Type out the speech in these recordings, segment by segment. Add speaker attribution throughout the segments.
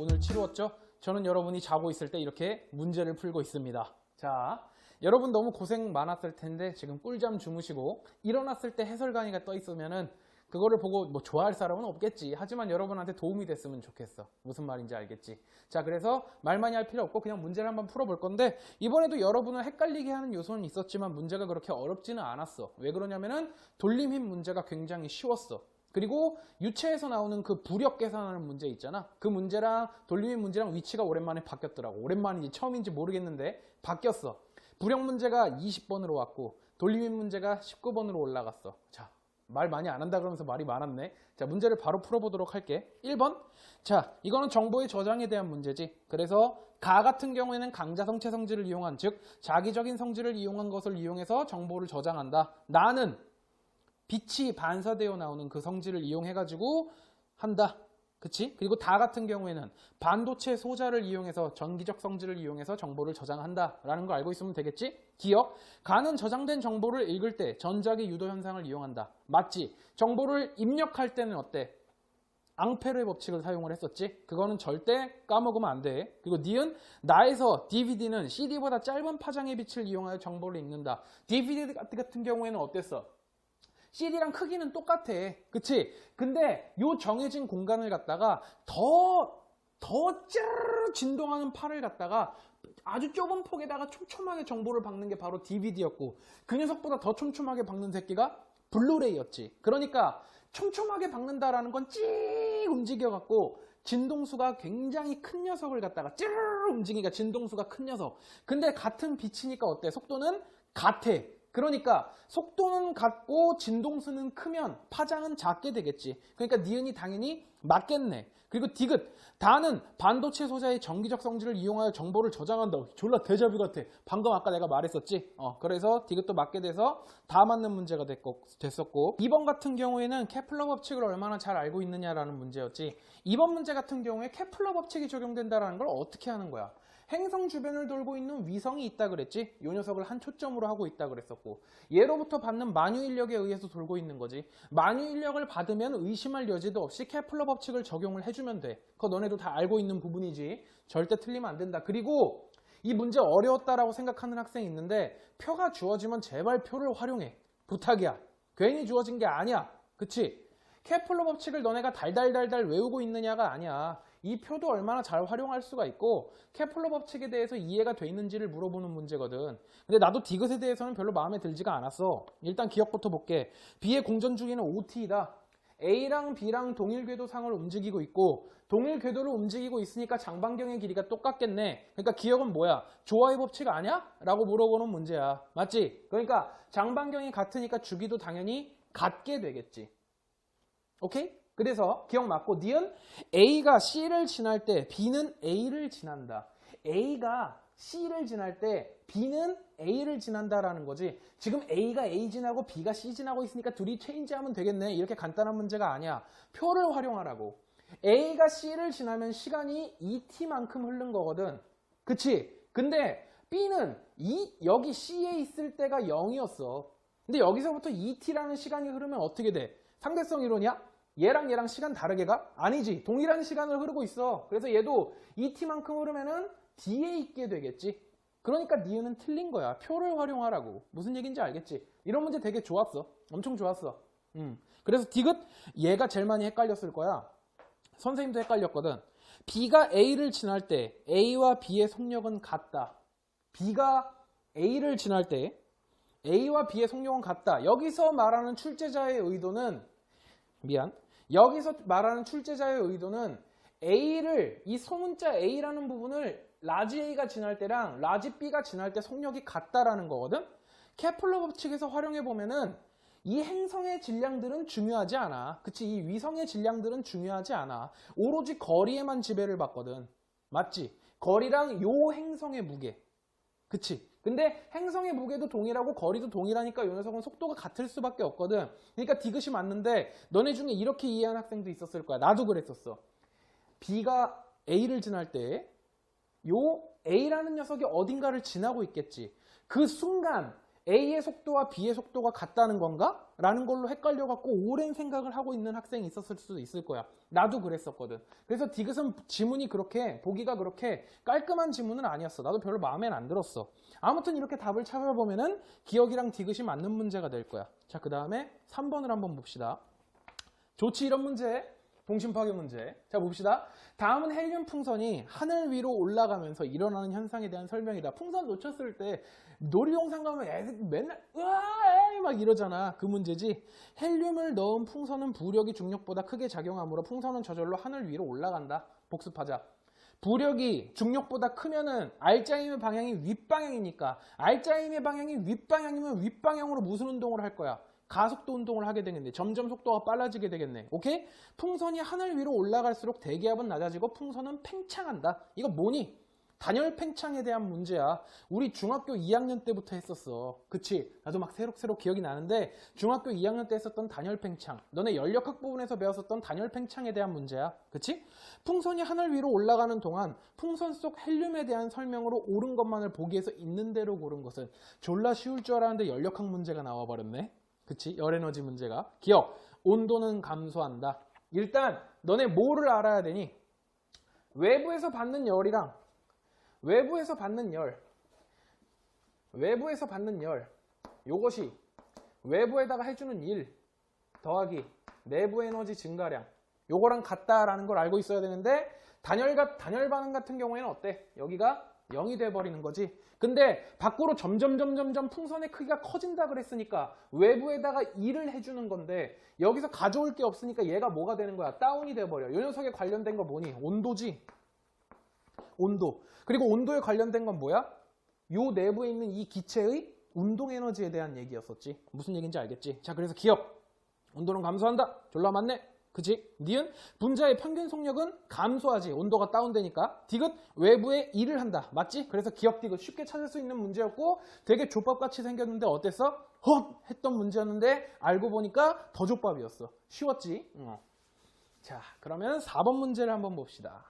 Speaker 1: 문을 치루었죠? 저는 여러분이 자고 있을 때 이렇게 문제를 풀고 있습니다. 자, 여러분 너무 고생 많았을 텐데 지금 꿀잠 주무시고 일어났을 때 해설강의가 떠 있으면은 그거를 보고 뭐 좋아할 사람은 없겠지. 하지만 여러분한테 도움이 됐으면 좋겠어. 무슨 말인지 알겠지? 자, 그래서 말 많이 할 필요 없고 그냥 문제를 한번 풀어볼 건데 이번에도 여러분을 헷갈리게 하는 요소는 있었지만 문제가 그렇게 어렵지는 않았어. 왜 그러냐면은 돌림힘 문제가 굉장히 쉬웠어. 그리고 유체에서 나오는 그 부력 계산하는 문제 있잖아. 그 문제랑 돌림힘 문제랑 위치가 오랜만에 바뀌었더라고. 오랜만인지 처음인지 모르겠는데 바뀌었어. 부력 문제가 20번으로 왔고 돌림힘 문제가 19번으로 올라갔어. 자, 말 많이 안 한다 그러면서 말이 많았네. 자, 문제를 바로 풀어보도록 할게. 1번. 자, 이거는 정보의 저장에 대한 문제지. 그래서 가 같은 경우에는 강자성체 성질을 이용한, 즉 자기적인 성질을 이용한 것을 이용해서 정보를 저장한다. 나는 빛이 반사되어 나오는 그 성질을 이용해가지고 한다. 그치? 그리고 다 같은 경우에는 반도체 소자를 이용해서 전기적 성질을 이용해서 정보를 저장한다 라는 거 알고 있으면 되겠지? 기억. 가는 저장된 정보를 읽을 때 전자기 유도 현상을 이용한다. 맞지? 정보를 입력할 때는 어때? 앙페르의 법칙을 사용을 했었지? 그거는 절대 까먹으면 안 돼. 그리고 니은 나에서 DVD는 CD보다 짧은 파장의 빛을 이용하여 정보를 읽는다. DVD 같은 경우에는 어땠어? CD랑 크기는 똑같아. 그치? 근데 요 정해진 공간을 갖다가 더 찌르르 진동하는 팔을 갖다가 아주 좁은 폭에다가 촘촘하게 정보를 박는 게 바로 DVD였고 그 녀석보다 더 촘촘하게 박는 새끼가 블루레이였지. 그러니까 촘촘하게 박는다라는 건 찌 움직여갖고 진동수가 굉장히 큰 녀석을 갖다가 찌르르 움직이니까 진동수가 큰 녀석. 근데 같은 빛이니까 어때? 속도는 같아. 그러니까 속도는 같고 진동수는 크면 파장은 작게 되겠지. 그러니까 니은이 당연히 맞겠네. 그리고 디귿. 다는 반도체 소자의 전기적 성질을 이용하여 정보를 저장한다. 졸라 데자뷰 같아. 방금 아까 내가 말했었지. 그래서 디귿도 맞게 돼서 다 맞는 문제가 됐었고 2번 같은 경우에는 케플러 법칙을 얼마나 잘 알고 있느냐라는 문제였지. 2번 문제 같은 경우에 케플러 법칙이 적용된다는 걸 어떻게 하는 거야? 행성 주변을 돌고 있는 위성이 있다 그랬지. 이 녀석을 한 초점으로 하고 있다 그랬었고 예로부터 받는 만유 인력에 의해서 돌고 있는 거지. 만유 인력을 받으면 의심할 여지도 없이 케플러 법칙을 적용을 해주면 돼. 그거 너네도 다 알고 있는 부분이지. 절대 틀리면 안 된다. 그리고 이 문제 어려웠다라고 생각하는 학생이 있는데 표가 주어지면 제발 표를 활용해. 부탁이야. 괜히 주어진 게 아니야. 그치? 케플러 법칙을 너네가 달달달달 외우고 있느냐가 아니야. 이 표도 얼마나 잘 활용할 수가 있고 케플러 법칙에 대해서 이해가 돼 있는지를 물어보는 문제거든. 근데 나도 디귿에 대해서는 별로 마음에 들지가 않았어. 일단 기억부터 볼게. B의 공전 주기는 OT이다. A랑 B랑 동일 궤도상을 움직이고 있고 동일 궤도를 움직이고 있으니까 장반경의 길이가 똑같겠네. 그러니까 기억은 뭐야? 조화의 법칙 아니야? 라고 물어보는 문제야. 맞지? 그러니까 장반경이 같으니까 주기도 당연히 같게 되겠지. 오케이? 그래서 기억 맞고 니은 A가 C를 지날 때 B는 A를 지난다. A가 C를 지날 때 B는 A를 지난다라는 거지. 지금 A가 A 지나고 B가 C 지나고 있으니까 둘이 체인지하면 되겠네. 이렇게 간단한 문제가 아니야. 표를 활용하라고. A가 C를 지나면 시간이 2t만큼 흐른 거거든. 그치? 근데 B는 여기 C에 있을 때가 0이었어. 근데 여기서부터 2t라는 시간이 흐르면 어떻게 돼? 상대성 이론이야? 얘랑 시간 다르게 가? 아니지. 동일한 시간을 흐르고 있어. 그래서 얘도 2t만큼 흐르면은 뒤에 있게 되겠지. 그러니까 니은은 틀린 거야. 표를 활용하라고. 무슨 얘기인지 알겠지? 이런 문제 되게 좋았어. 엄청 좋았어. 그래서 디귿 얘가 제일 많이 헷갈렸을 거야. 선생님도 헷갈렸거든. B가 A를 지날 때 A와 B의 속력은 같다. B가 A를 지날 때 A와 B의 속력은 같다. 여기서 말하는 출제자의 의도는 여기서 말하는 출제자의 의도는 A를 이 소문자 A라는 부분을 라지 A가 지날 때랑 라지 B가 지날 때 속력이 같다라는 거거든. 케플러 법칙에서 활용해 보면은 이 행성의 질량들은 중요하지 않아. 그치? 이 위성의 질량들은 중요하지 않아. 오로지 거리에만 지배를 받거든. 맞지? 거리랑 요 행성의 무게. 그치? 근데 행성의 무게도 동일하고 거리도 동일하니까 이 녀석은 속도가 같을 수밖에 없거든. 그러니까 디귿이 맞는데 너네 중에 이렇게 이해한 학생도 있었을 거야. 나도 그랬었어. B가 A를 지날 때 요 A라는 녀석이 어딘가를 지나고 있겠지. 그 순간 A의 속도와 B의 속도가 같다는 건가? 라는 걸로 헷갈려갖고 오랜 생각을 하고 있는 학생이 있었을 수도 있을 거야. 나도 그랬었거든. 그래서 디귿은 지문이 그렇게 보기가 그렇게 깔끔한 지문은 아니었어. 나도 별로 마음에 안 들었어. 아무튼 이렇게 답을 찾아보면은 기억이랑 디귿이 맞는 문제가 될 거야. 자, 그 다음에 3번을 한번 봅시다. 좋지, 이런 문제. 동심 파괴 문제. 자, 봅시다. 다음은 헬륨 풍선이 하늘 위로 올라가면서 일어나는 현상에 대한 설명이다. 풍선 놓쳤을 때 놀이동산 가면 애들 맨날 으아 막 이러잖아. 그 문제지. 헬륨을 넣은 풍선은 부력이 중력보다 크게 작용하므로 풍선은 저절로 하늘 위로 올라간다. 복습하자. 부력이 중력보다 크면은 알짜임의 방향이 윗방향이니까 알짜임의 방향이 윗방향이면 윗방향으로 무슨 운동을 할 거야? 가속도 운동을 하게 되겠네. 점점 속도가 빨라지게 되겠네. 오케이? 풍선이 하늘 위로 올라갈수록 대기압은 낮아지고 풍선은 팽창한다. 이거 뭐니? 단열 팽창에 대한 문제야. 우리 중학교 2학년 때부터 했었어. 그치? 나도 막 새록새록 기억이 나는데 중학교 2학년 때 했었던 단열 팽창. 너네 연력학 부분에서 배웠었던 단열 팽창에 대한 문제야. 그치? 풍선이 하늘 위로 올라가는 동안 풍선 속 헬륨에 대한 설명으로 옳은 것만을 보기에서 있는 대로 고른 것은 졸라 쉬울 줄 알았는데 연력학 문제가 나와버렸네. 그치? 열에너지 문제가. 기억. 온도는 감소한다. 일단 너네 뭐를 알아야 되니? 외부에서 받는 열이랑 외부에서 받는 열 요것이 외부에다가 해주는 일 더하기 내부 에너지 증가량 요거랑 같다라는 걸 알고 있어야 되는데 단열 반응 같은 경우에는 어때? 여기가 0이 돼버리는 거지. 근데 밖으로 점점 풍선의 크기가 커진다 그랬으니까 외부에다가 2를 해주는 건데 여기서 가져올 게 없으니까 얘가 뭐가 되는 거야? 다운이 돼버려. 이 녀석에 관련된 거 뭐니? 온도지. 온도. 그리고 온도에 관련된 건 뭐야? 요 내부에 있는 이 기체의 운동 에너지에 대한 얘기였었지. 무슨 얘기인지 알겠지? 자, 그래서 기억. 온도는 감소한다. 졸라 맞네. 그치? 니은 분자의 평균 속력은 감소하지. 온도가 다운되니까. 디귿 외부에 일을 한다. 맞지? 그래서 기억 디귿 쉽게 찾을 수 있는 문제였고 되게 족밥같이 생겼는데 어땠어? 헛! 했던 문제였는데 알고 보니까 더 족밥이었어. 쉬웠지? 자, 그러면 4번 문제를 한번 봅시다.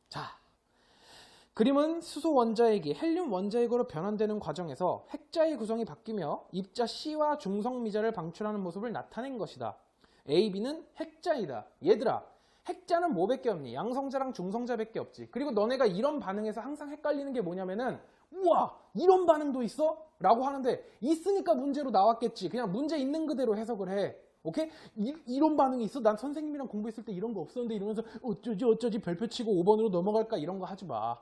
Speaker 1: 자, 그림은 수소 원자액이 헬륨 원자액으로 변환되는 과정에서 핵자의 구성이 바뀌며 입자 C와 중성미자를 방출하는 모습을 나타낸 것이다. A, B는 핵자이다. 얘들아, 핵자는 뭐밖에 없니? 양성자랑 중성자밖에 없지. 그리고 너네가 이런 반응에서 항상 헷갈리는 게 뭐냐면은 우와! 이런 반응도 있어? 라고 하는데 있으니까 문제로 나왔겠지. 그냥 문제 있는 그대로 해석을 해. 오케이? 이런 반응이 있어? 난 선생님이랑 공부했을 때 이런 거 없었는데 이러면서 어쩌지 별표 치고 5번으로 넘어갈까? 이런 거 하지 마.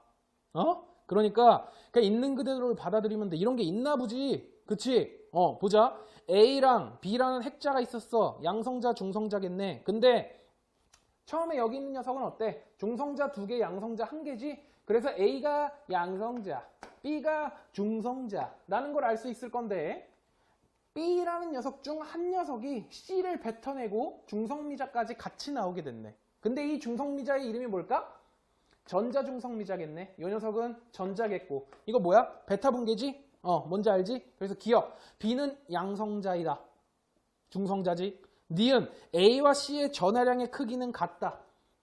Speaker 1: 그러니까 그냥 있는 그대로를 받아들이면 돼. 이런 게 있나 보지. 그치? 보자. A랑 B라는 핵자가 있었어. 양성자, 중성자겠네. 근데 처음에 여기 있는 녀석은 어때? 중성자 2개, 양성자 1개지? 그래서 A가 양성자, B가 중성자라는 걸 알 수 있을 건데 B라는 녀석 중 한 녀석이 C를 뱉어내고 중성미자까지 같이 나오게 됐네. 근데 이 중성미자의 이름이 뭘까? 전자중성미자겠네. 이 녀석은 전자겠고. 이거 뭐야? 베타 분계지? 뭔지 알지? 그래서 기억. B는 양성자이다. 중성자지. 니은 A와 C의 전하량의 크기는 같다.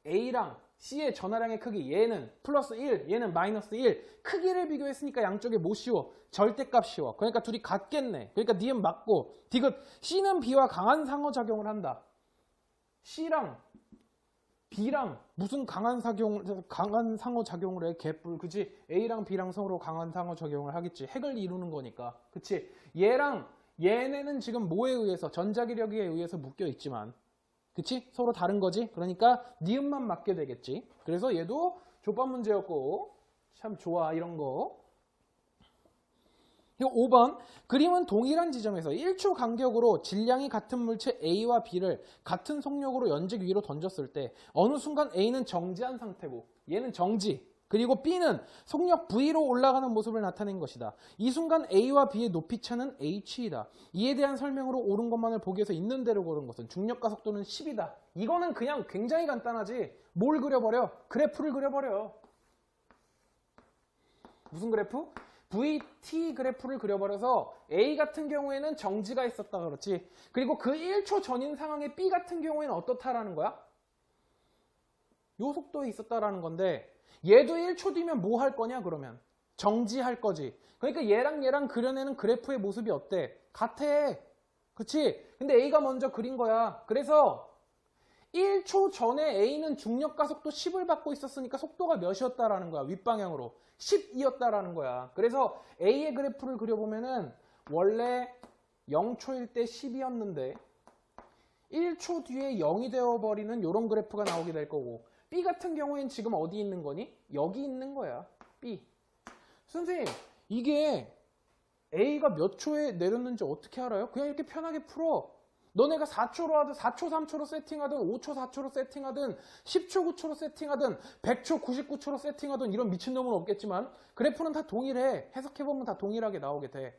Speaker 1: A랑 C의 전하량의 크기. 얘는 플러스 1, 얘는 마이너스 1. 크기를 비교했으니까 양쪽에 뭐 씌워? 절대값 씌워. 그러니까 둘이 같겠네. 그러니까 니은 맞고. 디귿. C는 B와 강한 상호작용을 한다. C랑 B랑 무슨 강한 상호작용을 해? 개뿔. 그치? A랑 B랑 서로 강한 상호작용을 하겠지. 핵을 이루는 거니까. 그치? 얘네는 지금 뭐에 의해서? 전자기력에 의해서 묶여 있지만. 그치? 서로 다른 거지? 그러니까 니은만 맞게 되겠지. 그래서 얘도 족밥 문제였고 참 좋아 이런 거. 5번. 그림은 동일한 지점에서 1초 간격으로 질량이 같은 물체 A와 B를 같은 속력으로 연직 위로 던졌을 때 어느 순간 A는 정지한 상태고 얘는 정지, 그리고 B는 속력 V로 올라가는 모습을 나타낸 것이다. 이 순간 A와 B의 높이차는 h이다. 이에 대한 설명으로 옳은 것만을 보기 위해서 있는 대로 고른 것은 중력과 속도는 10이다. 이거는 그냥 굉장히 간단하지. 뭘 그려버려? 그래프를 그려버려. 무슨 그래프? VT 그래프를 그려버려서 A 같은 경우에는 정지가 있었다 그렇지. 그리고 그 1초 전인 상황에 B 같은 경우에는 어떻다라는 거야? 요 속도에 있었다라는 건데 얘도 1초 뒤면 뭐 할 거냐 그러면? 정지할 거지. 그러니까 얘랑 그려내는 그래프의 모습이 어때? 같아. 그치? 근데 A가 먼저 그린 거야. 그래서 1초 전에 A는 중력 가속도 10을 받고 있었으니까 속도가 몇이었다라는 거야. 윗방향으로. 12였다라는 거야. 그래서 A의 그래프를 그려보면은 원래 0초일 때 10이었는데 1초 뒤에 0이 되어버리는 이런 그래프가 나오게 될 거고, B 같은 경우엔 지금 어디 있는 거니? 여기 있는 거야. B. 선생님, 이게 A가 몇 초에 내렸는지 어떻게 알아요? 그냥 이렇게 편하게 풀어. 너네가 4초로 하든 4초 3초로 세팅하든 5초 4초로 세팅하든 10초 9초로 세팅하든 100초 99초로 세팅하든 이런 미친놈은 없겠지만 그래프는 다 동일해. 해석해보면 다 동일하게 나오게 돼.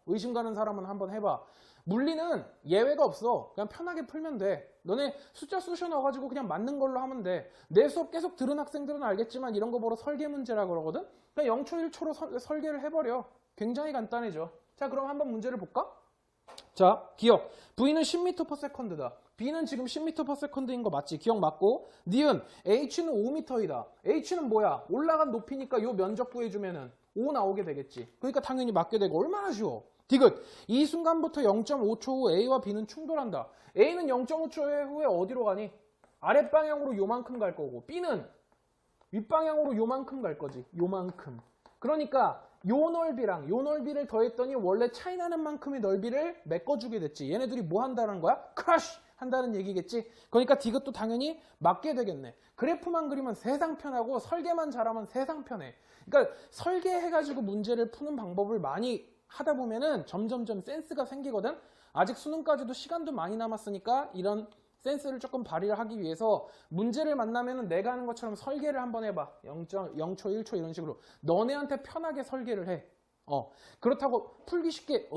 Speaker 1: 의심 가는 사람은 한번 해봐. 물리는 예외가 없어. 그냥 편하게 풀면 돼. 너네 숫자 쑤셔 넣어가지고 그냥 맞는 걸로 하면 돼. 내 수업 계속 들은 학생들은 알겠지만 이런 거 보러 설계 문제라 그러거든. 그냥 0초 1초로 설계를 해버려. 굉장히 간단해져. 자, 그럼 한번 문제를 볼까? 자, 기억. V는 10m/s다. B는 지금 10m/s인 거 맞지? 기억 맞고. 니은 H는 5m이다. H는 뭐야? 올라간 높이니까 요 면적 구해주면은 5 나오게 되겠지. 그러니까 당연히 맞게 되고. 얼마나 쉬워. 디귿. 이 순간부터 0.5초 후 A와 B는 충돌한다. A는 0.5초 후에 어디로 가니? 아랫방향으로 요만큼 갈 거고, B는 윗방향으로 요만큼 갈 거지. 요만큼. 그러니까 요 넓이랑 요 넓이를 더했더니 원래 차이 나는 만큼의 넓이를 메꿔주게 됐지. 얘네들이 뭐 한다는 거야? 크러쉬 한다는 얘기겠지. 그러니까 디귿도 당연히 맞게 되겠네. 그래프만 그리면 세상 편하고 설계만 잘하면 세상 편해. 그러니까 설계해가지고 문제를 푸는 방법을 많이 하다 보면은 점점점 센스가 생기거든. 아직 수능까지도 시간도 많이 남았으니까 이런 센스를 조금 발휘를 하기 위해서 문제를 만나면은 내가 하는 것처럼 설계를 한번 해봐. 0초, 1초 이런 식으로 너네한테 편하게 설계를 해. 그렇다고 풀기 쉽게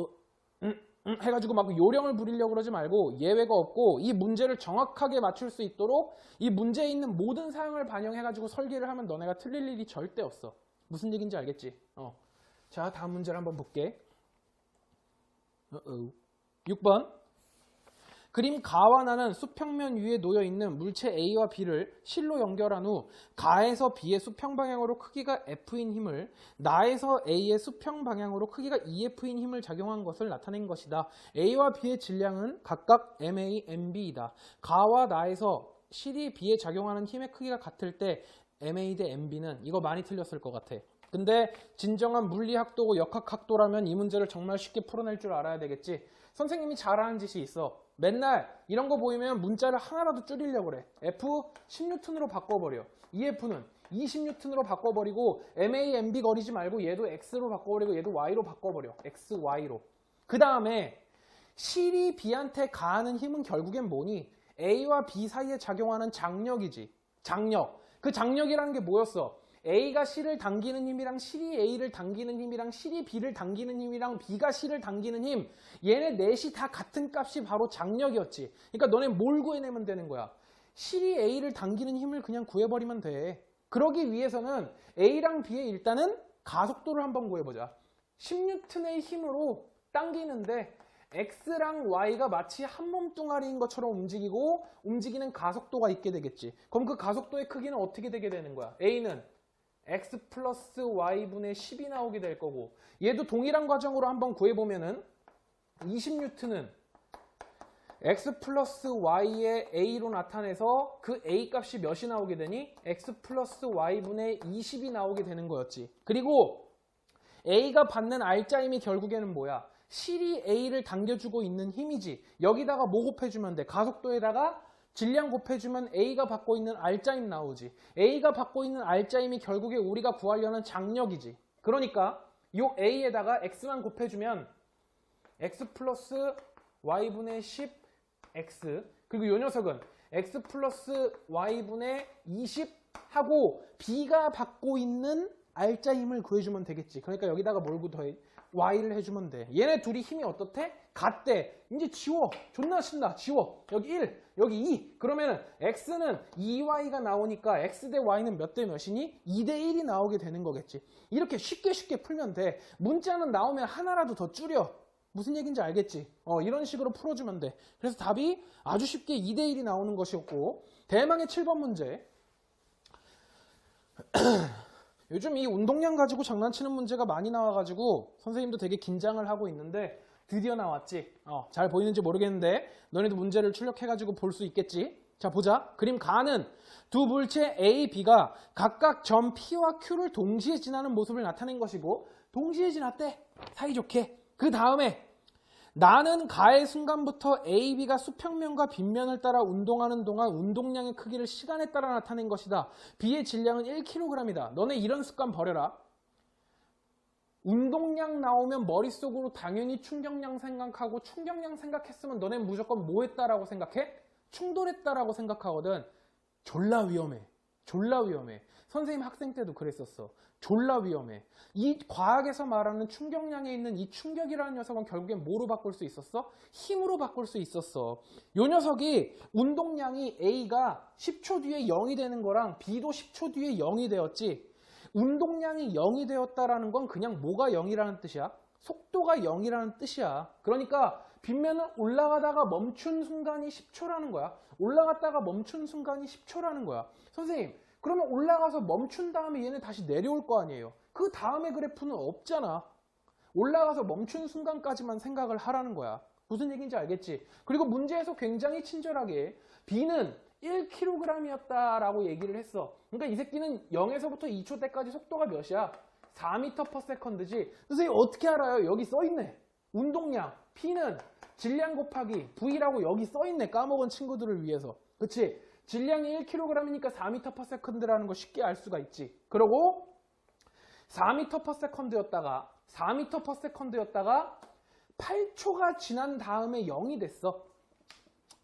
Speaker 1: 해가지고 막 요령을 부리려고 그러지 말고, 예외가 없고 이 문제를 정확하게 맞출 수 있도록 이 문제에 있는 모든 사항을 반영해가지고 설계를 하면 너네가 틀릴 일이 절대 없어. 무슨 얘기인지 알겠지? 자, 다음 문제를 한번 볼게. 6번. 그림 가와 나는 수평면 위에 놓여있는 물체 A와 B를 실로 연결한 후 가에서 B의 수평 방향으로 크기가 F인 힘을 나에서 A의 수평 방향으로 크기가 EF인 힘을 작용한 것을 나타낸 것이다. A와 B의 질량은 각각 MA, MB이다. 가와 나에서 실이 B에 작용하는 힘의 크기가 같을 때 MA 대 MB는, 이거 많이 틀렸을 것 같아. 근데 진정한 물리학도고 역학학도라면 이 문제를 정말 쉽게 풀어낼 줄 알아야 되겠지. 선생님이 잘하는 짓이 있어. 맨날 이런 거 보이면 문자를 하나라도 줄이려고 그래. F 10N으로 바꿔버려. EF는 20N으로 바꿔버리고 MA, MB 거리지 말고 얘도 X로 바꿔버리고 얘도 Y로 바꿔버려. X, Y로. 그 다음에 실이 B한테 가하는 힘은 결국엔 뭐니? A와 B 사이에 작용하는 장력이지. 장력. 그 장력이라는 게 뭐였어? A가 C를 당기는 힘이랑 C이 A를 당기는 힘이랑 C이 B를 당기는 힘이랑 B가 C를 당기는 힘, 얘네 넷이 다 같은 값이 바로 장력이었지. 그러니까 너네 뭘 구해내면 되는 거야? C이 A를 당기는 힘을 그냥 구해버리면 돼. 그러기 위해서는 A랑 B의 일단은 가속도를 한번 구해보자. 10N의 힘으로 당기는데 X랑 Y가 마치 한 몸뚱아리인 것처럼 움직이고 움직이는 가속도가 있게 되겠지. 그럼 그 가속도의 크기는 어떻게 되게 되는 거야? A는 X 플러스 Y분의 10이 나오게 될 거고, 얘도 동일한 과정으로 한번 구해보면은 20N은 X 플러스 Y의 A로 나타내서 그 A 값이 몇이 나오게 되니? X 플러스 Y분의 20이 나오게 되는 거였지. 그리고 A가 받는 R자임이 결국에는 뭐야? 실이 A를 당겨주고 있는 힘이지. 여기다가 뭐 곱해주면 돼? 가속도에다가 질량 곱해주면 A가 받고 있는 R자임 나오지. A가 받고 있는 R자임이 결국에 우리가 구하려는 장력이지. 그러니까 요 A에다가 X만 곱해주면 X 플러스 Y분의 10X, 그리고 요 녀석은 X 플러스 Y분의 20 하고 B가 받고 있는 R자임을 구해주면 되겠지. 그러니까 여기다가 뭘 더해? Y를 해주면 돼. 얘네 둘이 힘이 어떻대? 같대. 이제 지워. 존나 신나. 지워. 여기 1, 여기 2. 그러면은 X는 2Y가 나오니까 X 대 Y는 몇 대 몇이니? 2 대 1이 나오게 되는 거겠지. 이렇게 쉽게 풀면 돼. 문자는 나오면 하나라도 더 줄여. 무슨 얘기인지 알겠지? 이런 식으로 풀어주면 돼. 그래서 답이 아주 쉽게 2 대 1이 나오는 것이었고, 대망의 7번 문제. 요즘 이 운동량 가지고 장난치는 문제가 많이 나와가지고 선생님도 되게 긴장을 하고 있는데 드디어 나왔지. 잘 보이는지 모르겠는데 너네도 문제를 출력해가지고 볼 수 있겠지. 자, 보자. 그림 가는 두 물체 A, B가 각각 점 P와 Q를 동시에 지나는 모습을 나타낸 것이고 동시에 지났대. 사이좋게. 그 다음에 나는 가의 순간부터 A, B가 수평면과 빗면을 따라 운동하는 동안 운동량의 크기를 시간에 따라 나타낸 것이다. B의 질량은 1kg이다. 너네 이런 습관 버려라. 운동량 나오면 머릿속으로 당연히 충격량 생각하고 충격량 생각했으면 너네 무조건 뭐 했다라고 생각해? 충돌했다라고 생각하거든. 졸라 위험해. 졸라 위험해. 선생님 학생 때도 그랬었어. 졸라 위험해. 이 과학에서 말하는 충격량에 있는 이 충격이라는 녀석은 결국엔 뭐로 바꿀 수 있었어? 힘으로 바꿀 수 있었어. 요 녀석이 운동량이 A가 10초 뒤에 0이 되는 거랑 B도 10초 뒤에 0이 되었지. 운동량이 0이 되었다라는 건 그냥 뭐가 0이라는 뜻이야? 속도가 0이라는 뜻이야. 그러니까 빗면은 올라가다가 멈춘 순간이 10초라는 거야. 올라갔다가 멈춘 순간이 10초라는 거야. 선생님, 그러면 올라가서 멈춘 다음에 얘는 다시 내려올 거 아니에요. 그 다음에 그래프는 없잖아. 올라가서 멈춘 순간까지만 생각을 하라는 거야. 무슨 얘기인지 알겠지? 그리고 문제에서 굉장히 친절하게 B는 1kg이었다라고 얘기를 했어. 그러니까 이 새끼는 0에서부터 2초 때까지 속도가 몇이야? 4m/s지. 선생님 어떻게 알아요? 여기 써있네. 운동량 P는 질량 곱하기 V라고 여기 써있네. 까먹은 친구들을 위해서. 그치? 질량이 1kg이니까 4m/s라는 거 쉽게 알 수가 있지. 그리고 4m/s였다가 8초가 지난 다음에 0이 됐어.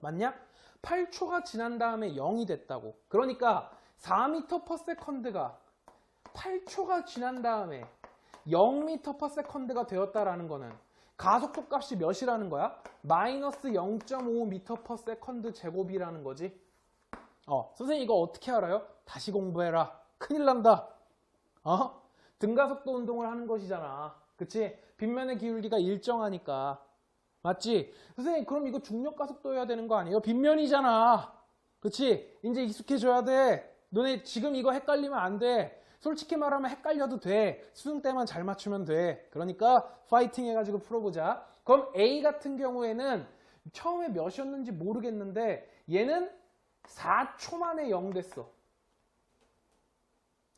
Speaker 1: 맞냐? 8초가 지난 다음에 0이 됐다고. 그러니까 4m/s가 8초가 지난 다음에 0m/s가 되었다라는 거는 가속도 값이 몇이라는 거야? 마이너스 0.5m/s 제곱이라는 거지. 선생님 이거 어떻게 알아요? 다시 공부해라. 큰일 난다. 등가속도 운동을 하는 것이잖아. 그치? 빗면의 기울기가 일정하니까. 맞지? 선생님 그럼 이거 중력 가속도 해야 되는 거 아니에요? 빗면이잖아. 그치? 이제 익숙해져야 돼. 너네 지금 이거 헷갈리면 안 돼. 솔직히 말하면 헷갈려도 돼. 수능 때만 잘 맞추면 돼. 그러니까 파이팅 해가지고 풀어보자. 그럼 A 같은 경우에는 처음에 몇이었는지 모르겠는데 얘는 4초 만에 0 됐어.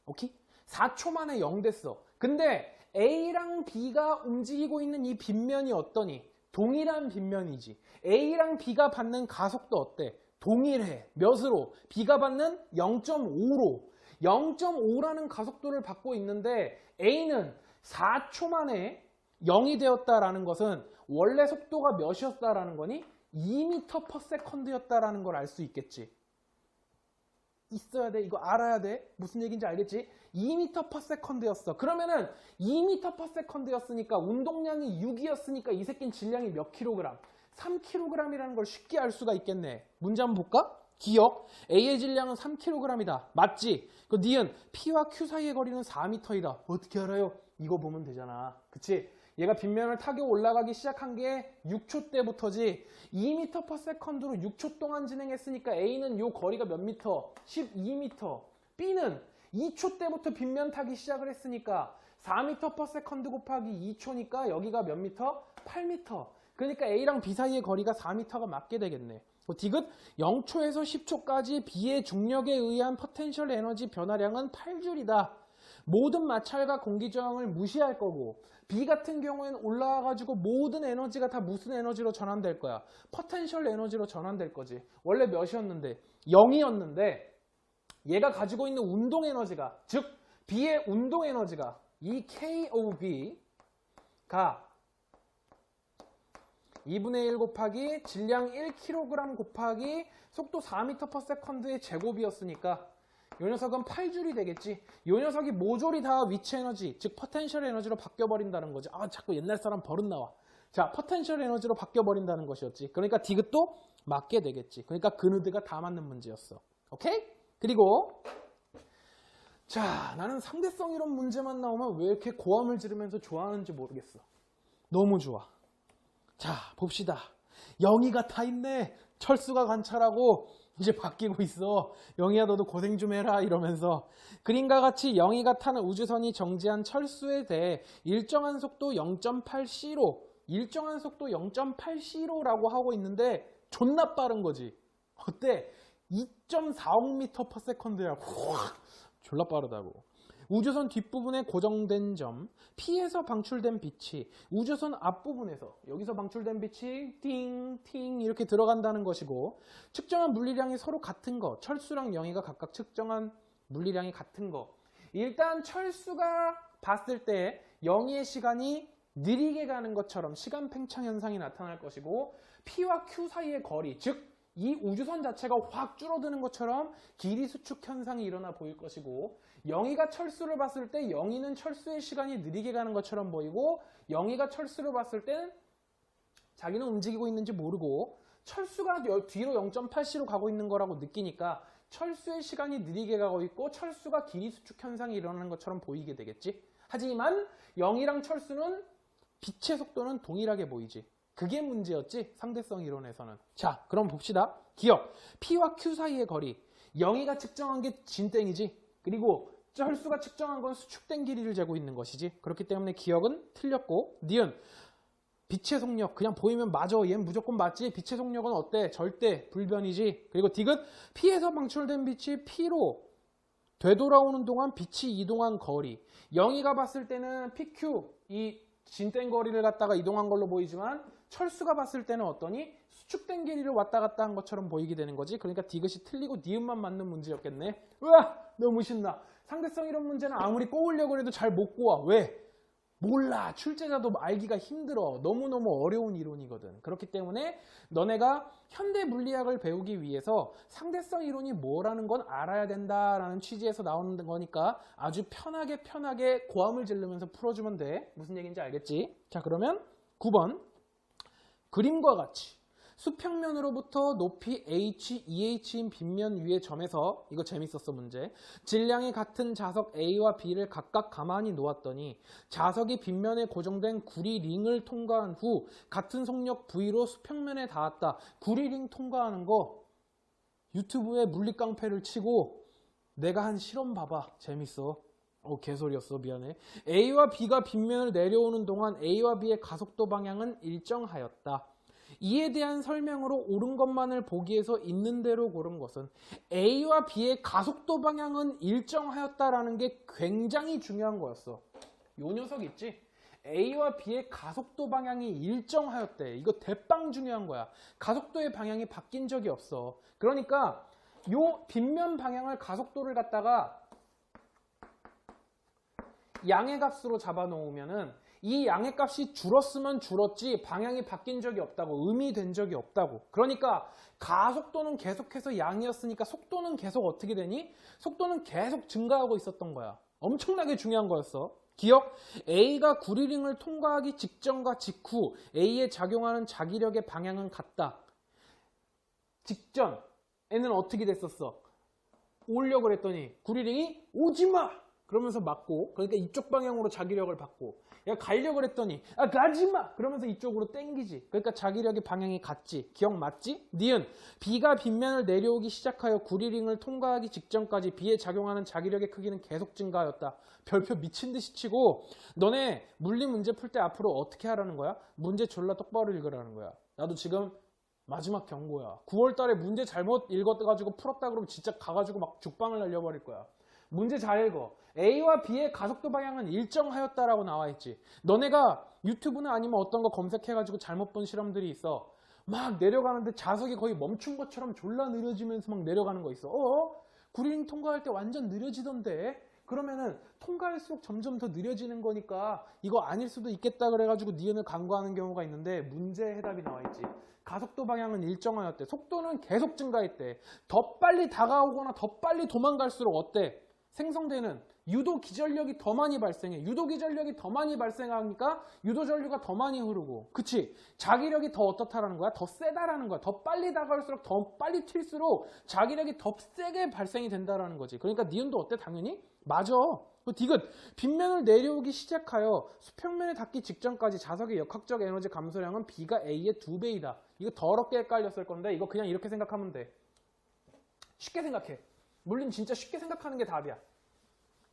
Speaker 1: 오케이? 4초 만에 0 됐어. 근데 A랑 B가 움직이고 있는 이 빗면이 어떠니? 동일한 빗면이지. A랑 B가 받는 가속도 어때? 동일해. 몇으로? B가 받는 0.5로. 0.5라는 가속도를 받고 있는데 A는 4초 만에 0이 되었다라는 것은 원래 속도가 몇이었다라는 거니? 2m/s였다라는 걸 알 수 있겠지. 있어야 돼. 이거 알아야 돼. 무슨 얘기인지 알겠지? 2m/s였어. 그러면은 2m/s였으니까 운동량이 6이었으니까 이 새끼는 질량이 몇 킬로그램? 3kg이라는 걸 쉽게 알 수가 있겠네. 문제 한번 볼까? 기억. A의 질량은 3kg이다. 맞지? 그 니은 P와 Q 사이의 거리는 4m이다. 어떻게 알아요? 이거 보면 되잖아. 그치? 얘가 빗면을 타고 올라가기 시작한 게 6초 때부터지. 2m/s로 6초 동안 진행했으니까 A는 요 거리가 몇 미터? 12m. B는 2초 때부터 빗면 타기 시작을 했으니까 4m/s 곱하기 2초니까 여기가 몇 미터? 8m. 그러니까 A랑 B 사이의 거리가 4m가 맞게 되겠네. 디귿 0초에서 10초까지 B의 중력에 의한 포텐셜 에너지 변화량은 8줄이다. 모든 마찰과 공기 저항을 무시할 거고 B 같은 경우에는 올라와가지고 모든 에너지가 다 무슨 에너지로 전환될 거야? 포텐셜 에너지로 전환될 거지. 원래 몇이었는데? 0이었는데 얘가 가지고 있는 운동 에너지가, 즉 B의 운동 에너지가 이 KOB가 2분의 1 곱하기 질량 1kg 곱하기 속도 4m/s의 제곱이었으니까 이 녀석은 8줄이 되겠지. 이 녀석이 모조리 다 위치 에너지, 즉 포텐셜 에너지로 바뀌어버린다는 거지. 자꾸 옛날 사람 버릇 나와. 자, 포텐셜 에너지로 바뀌어버린다는 것이었지. 그러니까 디귿도 맞게 되겠지. 그러니까 그누드가 다 맞는 문제였어. 오케이? 그리고 자, 나는 상대성 이론 문제만 나오면 왜 이렇게 고함을 지르면서 좋아하는지 모르겠어. 너무 좋아. 자, 봅시다. 영희가 타 있네. 철수가 관찰하고 이제 바뀌고 있어. 영희야 너도 고생 좀 해라 이러면서. 그림과 같이 영희가 타는 우주선이 정지한 철수에 대해 일정한 속도 0.8c로 일정한 속도 0.8c로라고 하고 있는데 존나 빠른 거지. 어때? 2.46m/s야. 졸라 빠르다고. 우주선 뒷부분에 고정된 점, P에서 방출된 빛이 우주선 앞부분에서, 여기서 방출된 빛이 띵띵 이렇게 들어간다는 것이고, 측정한 물리량이 서로 같은 거, 철수랑 영희가 각각 측정한 물리량이 같은 거. 일단 철수가 봤을 때 영희의 시간이 느리게 가는 것처럼 시간 팽창 현상이 나타날 것이고, P와 Q 사이의 거리, 즉 이 우주선 자체가 확 줄어드는 것처럼 길이 수축 현상이 일어나 보일 것이고, 영희가 철수를 봤을 때 영희는 철수의 시간이 느리게 가는 것처럼 보이고, 영희가 철수를 봤을 땐 자기는 움직이고 있는지 모르고 철수가 뒤로 0.8c로 가고 있는 거라고 느끼니까 철수의 시간이 느리게 가고 있고 철수가 길이 수축 현상이 일어나는 것처럼 보이게 되겠지. 하지만 영희랑 철수는 빛의 속도는 동일하게 보이지. 그게 문제였지, 상대성 이론에서는. 자, 그럼 봅시다. 기억, P와 Q 사이의 거리. 영희가 측정한 게 진땡이지. 그리고 철수가 측정한 건 수축된 길이를 재고 있는 것이지. 그렇기 때문에 기억은 틀렸고, 니은, 빛의 속력. 그냥 보이면 맞아. 얘는 무조건 맞지. 빛의 속력은 어때? 절대 불변이지. 그리고 디귿, P에서 방출된 빛이 P로 되돌아오는 동안 빛이 이동한 거리. 영희가 봤을 때는 PQ, 이 진땡 거리를 갖다가 이동한 걸로 보이지만 철수가 봤을 때는 어떠니? 수축된 길이를 왔다 갔다 한 것처럼 보이게 되는 거지. 그러니까 디귿이 틀리고 니은만 맞는 문제였겠네. 으아! 너무 신나. 상대성 이론 문제는 아무리 꼬으려고 해도 잘 못 꼬아. 왜? 몰라. 출제자도 알기가 힘들어. 너무너무 어려운 이론이거든. 그렇기 때문에 너네가 현대 물리학을 배우기 위해서 상대성 이론이 뭐라는 건 알아야 된다라는 취지에서 나오는 거니까 아주 편하게 고함을 지르면서 풀어주면 돼. 무슨 얘기인지 알겠지? 자, 그러면 9번. 그림과 같이 수평면으로부터 높이 h, 2h인 빗면 위의 점에서, 이거 재밌었어 문제, 질량이 같은 자석 A와 B를 각각 가만히 놓았더니 자석이 빗면에 고정된 구리링을 통과한 후 같은 속력 V로 수평면에 닿았다. 구리링 통과하는 거 유튜브에 물리깡패를 치고 내가 한 실험 봐봐. 재밌어. 개소리였어. 미안해. A와 B가 빗면을 내려오는 동안 A와 B의 가속도 방향은 일정하였다. 이에 대한 설명으로 옳은 것만을 보기 위해서 있는 대로 고른 것은 A와 B의 가속도 방향은 일정하였다라는 게 굉장히 중요한 거였어. 요 녀석 있지? A와 B의 가속도 방향이 일정하였대. 이거 대빵 중요한 거야. 가속도의 방향이 바뀐 적이 없어. 그러니까 요 빗면 방향을, 가속도를 갖다가 양의 값으로 잡아 놓으면은 이 양의 값이 줄었으면 줄었지 방향이 바뀐 적이 없다고, 의미된 적이 없다고. 그러니까 가속도는 계속해서 양이었으니까 속도는 계속 어떻게 되니? 속도는 계속 증가하고 있었던 거야. 엄청나게 중요한 거였어. 기억, A가 구리링을 통과하기 직전과 직후 A에 작용하는 자기력의 방향은 같다. 직전에는 어떻게 됐었어? 오려고 그랬더니 구리링이 오지마! 그러면서 맞고, 그러니까 이쪽 방향으로 자기력을 받고, 야 가려고 했더니 가지마! 그러면서 이쪽으로 땡기지. 그러니까 자기력의 방향이 같지. 기억 맞지? 니은, B가 빗면을 내려오기 시작하여 구리링을 통과하기 직전까지 B에 작용하는 자기력의 크기는 계속 증가하였다. 별표 미친 듯이 치고, 너네 물리 문제 풀 때 앞으로 어떻게 하라는 거야? 문제 졸라 똑바로 읽으라는 거야. 나도 지금 마지막 경고야. 9월 달에 문제 잘못 읽어가지고 풀었다 그러면 진짜 가가지고 막 죽방을 날려버릴 거야. 문제 잘 읽어. A와 B의 가속도 방향은 일정하였다라고 나와 있지. 너네가 유튜브나 아니면 어떤 거 검색해가지고 잘못 본 실험들이 있어. 막 내려가는데 자석이 거의 멈춘 것처럼 졸라 느려지면서 막 내려가는 거 있어. 구리링 통과할 때 완전 느려지던데? 그러면은 통과할수록 점점 더 느려지는 거니까 이거 아닐 수도 있겠다 그래가지고 니은을 간과하는 경우가 있는데, 문제 해답이 나와 있지. 가속도 방향은 일정하였대. 속도는 계속 증가했대. 더 빨리 다가오거나 더 빨리 도망갈수록 어때? 생성되는 유도 기전력이 더 많이 발생해. 유도 기전력이 더 많이 발생하니까 유도 전류가 더 많이 흐르고, 그치? 자기력이 더 어떻다라는 거야? 더 세다라는 거야. 더 빨리 다가올수록, 더 빨리 튈수록 자기력이 더 세게 발생이 된다라는 거지. 그러니까 니은도 어때? 당연히 맞아. 디귿, 빗면을 내려오기 시작하여 수평면에 닿기 직전까지 자석의 역학적 에너지 감소량은 B가 A의 2배이다. 이거 더럽게 헷갈렸을 건데 이거 그냥 이렇게 생각하면 돼. 쉽게 생각해. 물론 진짜 쉽게 생각하는 게 답이야.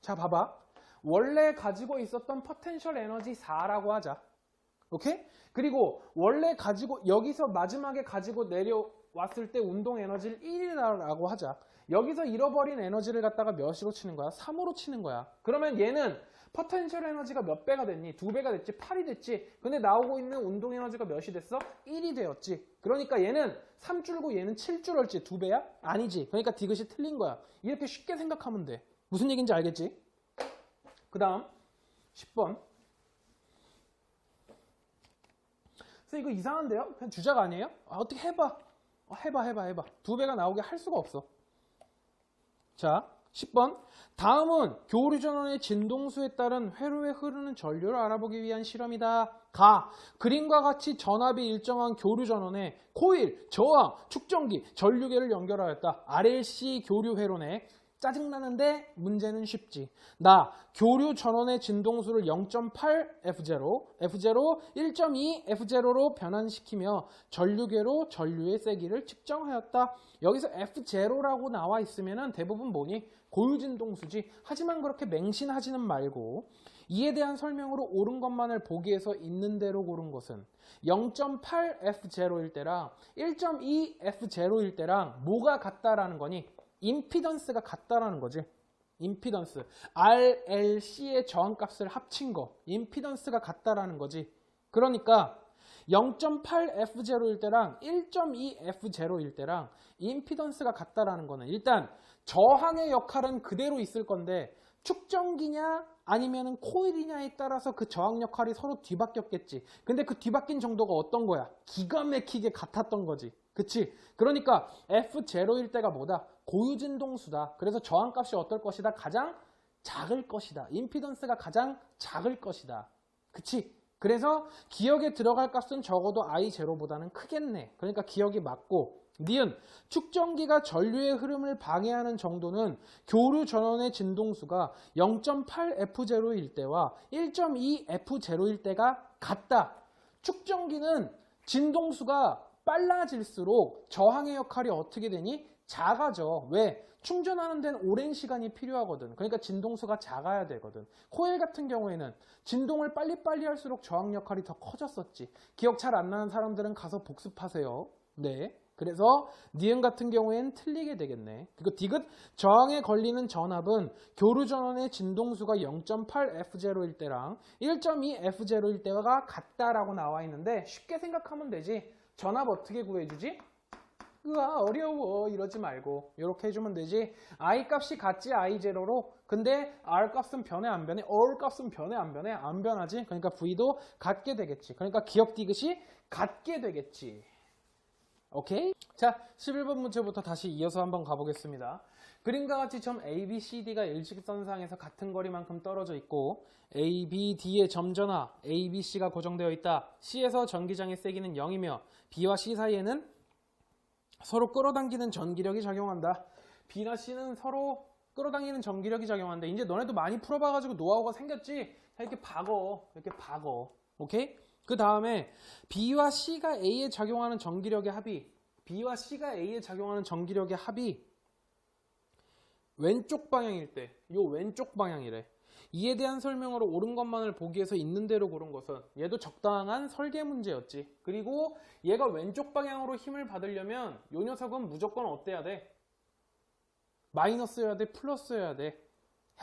Speaker 1: 자, 봐봐. 원래 가지고 있었던 포텐셜 에너지 4라고 하자. 오케이? 그리고 원래 가지고 여기서 마지막에 가지고 내려왔을 때 운동 에너지를 1이라고 하자. 여기서 잃어버린 에너지를 갖다가 몇으로 치는 거야? 3으로 치는 거야. 그러면 얘는 포텐셜 에너지가 몇 배가 됐니? 2배가 됐지? 8이 됐지? 근데 나오고 있는 운동 에너지가 몇이 됐어? 1이 되었지. 그러니까 얘는 3줄고 얘는 7줄 얼지 2배야? 아니지. 그러니까 디귿이 틀린 거야. 이렇게 쉽게 생각하면 돼. 무슨 얘기인지 알겠지? 그 다음 10번. 그래서 이거 이상한데요? 그냥 주작 아니에요? 어떻게 해봐. 해봐. 2배가 나오게 할 수가 없어. 자, 10번. 다음은 교류 전원의 진동수에 따른 회로에 흐르는 전류를 알아보기 위한 실험이다. 가. 그림과 같이 전압이 일정한 교류 전원에 코일, 저항, 축전기, 전류계를 연결하였다. RLC 교류 회로네. 짜증나는데 문제는 쉽지. 나 교류 전원의 진동수를 0.8 F0, F0 1.2 F0로 변환시키며 전류계로 전류의 세기를 측정하였다. 여기서 F0라고 나와 있으면 대부분 뭐니? 고유진동수지. 하지만 그렇게 맹신하지는 말고 이에 대한 설명으로 옳은 것만을 보기 위해서 있는 대로 고른 것은 0.8 F0일 때랑 1.2 F0일 때랑 뭐가 같다라는 거니? 임피던스가 같다라는 거지. 임피던스. RLC의 저항값을 합친 거. 임피던스가 같다라는 거지. 그러니까 0.8 F0일 때랑 1.2 F0일 때랑 임피던스가 같다라는 거는 일단 저항의 역할은 그대로 있을 건데 축전기냐 아니면은 코일이냐에 따라서 그 저항 역할이 서로 뒤바뀌었겠지. 근데 그 뒤바뀐 정도가 어떤 거야? 기가 막히게 같았던 거지. 그치? 그러니까 F0일 때가 뭐다? 고유진동수다. 그래서 저항값이 어떨 것이다? 가장 작을 것이다. 임피던스가 가장 작을 것이다. 그치? 그래서 기억에 들어갈 값은 적어도 I0보다는 크겠네. 그러니까 기억이 맞고 니은 축전기가 전류의 흐름을 방해하는 정도는 교류 전원의 진동수가 0.8 F0일 때와 1.2 F0일 때가 같다. 축전기는 진동수가 빨라질수록 저항의 역할이 어떻게 되니? 작아져. 왜? 충전하는 데는 오랜 시간이 필요하거든. 그러니까 진동수가 작아야 되거든. 코일 같은 경우에는 진동을 빨리빨리 할수록 저항 역할이 더 커졌었지. 기억 잘 안 나는 사람들은 가서 복습하세요. 네. 그래서 니은 같은 경우에는 틀리게 되겠네. 그리고 디귿 저항에 걸리는 전압은 교류 전원의 진동수가 0.8 F0일 때랑 1.2 F0일 때가 같다라고 나와 있는데 쉽게 생각하면 되지. 전압 어떻게 구해주지? 으아 어려워 이러지 말고 이렇게 해주면 되지. I 값이 같지 I0로. 근데 R 값은 변해 안 변해? R 값은 변해 안 변해? 안 변하지. 그러니까 V도 같게 되겠지. 그러니까 기억 디귿이 같게 되겠지. 오케이? 자, 11번 문제부터 다시 이어서 한번 가보겠습니다. 그림과 같이 점 A, B, C, D가 일직선상에서 같은 거리만큼 떨어져 있고 A, B, D의 점 전화 A, B, C가 고정되어 있다. C에서 전기장의 세기는 0이며 B와 C 사이에는 서로 끌어당기는 전기력이 작용한다. B나 C는 서로 끌어당기는 전기력이 작용한다. 이제 너네도 많이 풀어봐가지고 노하우가 생겼지? 이렇게 박어. 오케이? 그 다음에 B와 C가 A에 작용하는 전기력의 합이 왼쪽 방향일 때, 요 왼쪽 방향이래. 이에 대한 설명으로 옳은 것만을 보기 위해서 있는 대로 고른 것은 얘도 적당한 설계 문제였지. 그리고 얘가 왼쪽 방향으로 힘을 받으려면 요 녀석은 무조건 어때야 돼? 마이너스여야 돼? 플러스여야 돼?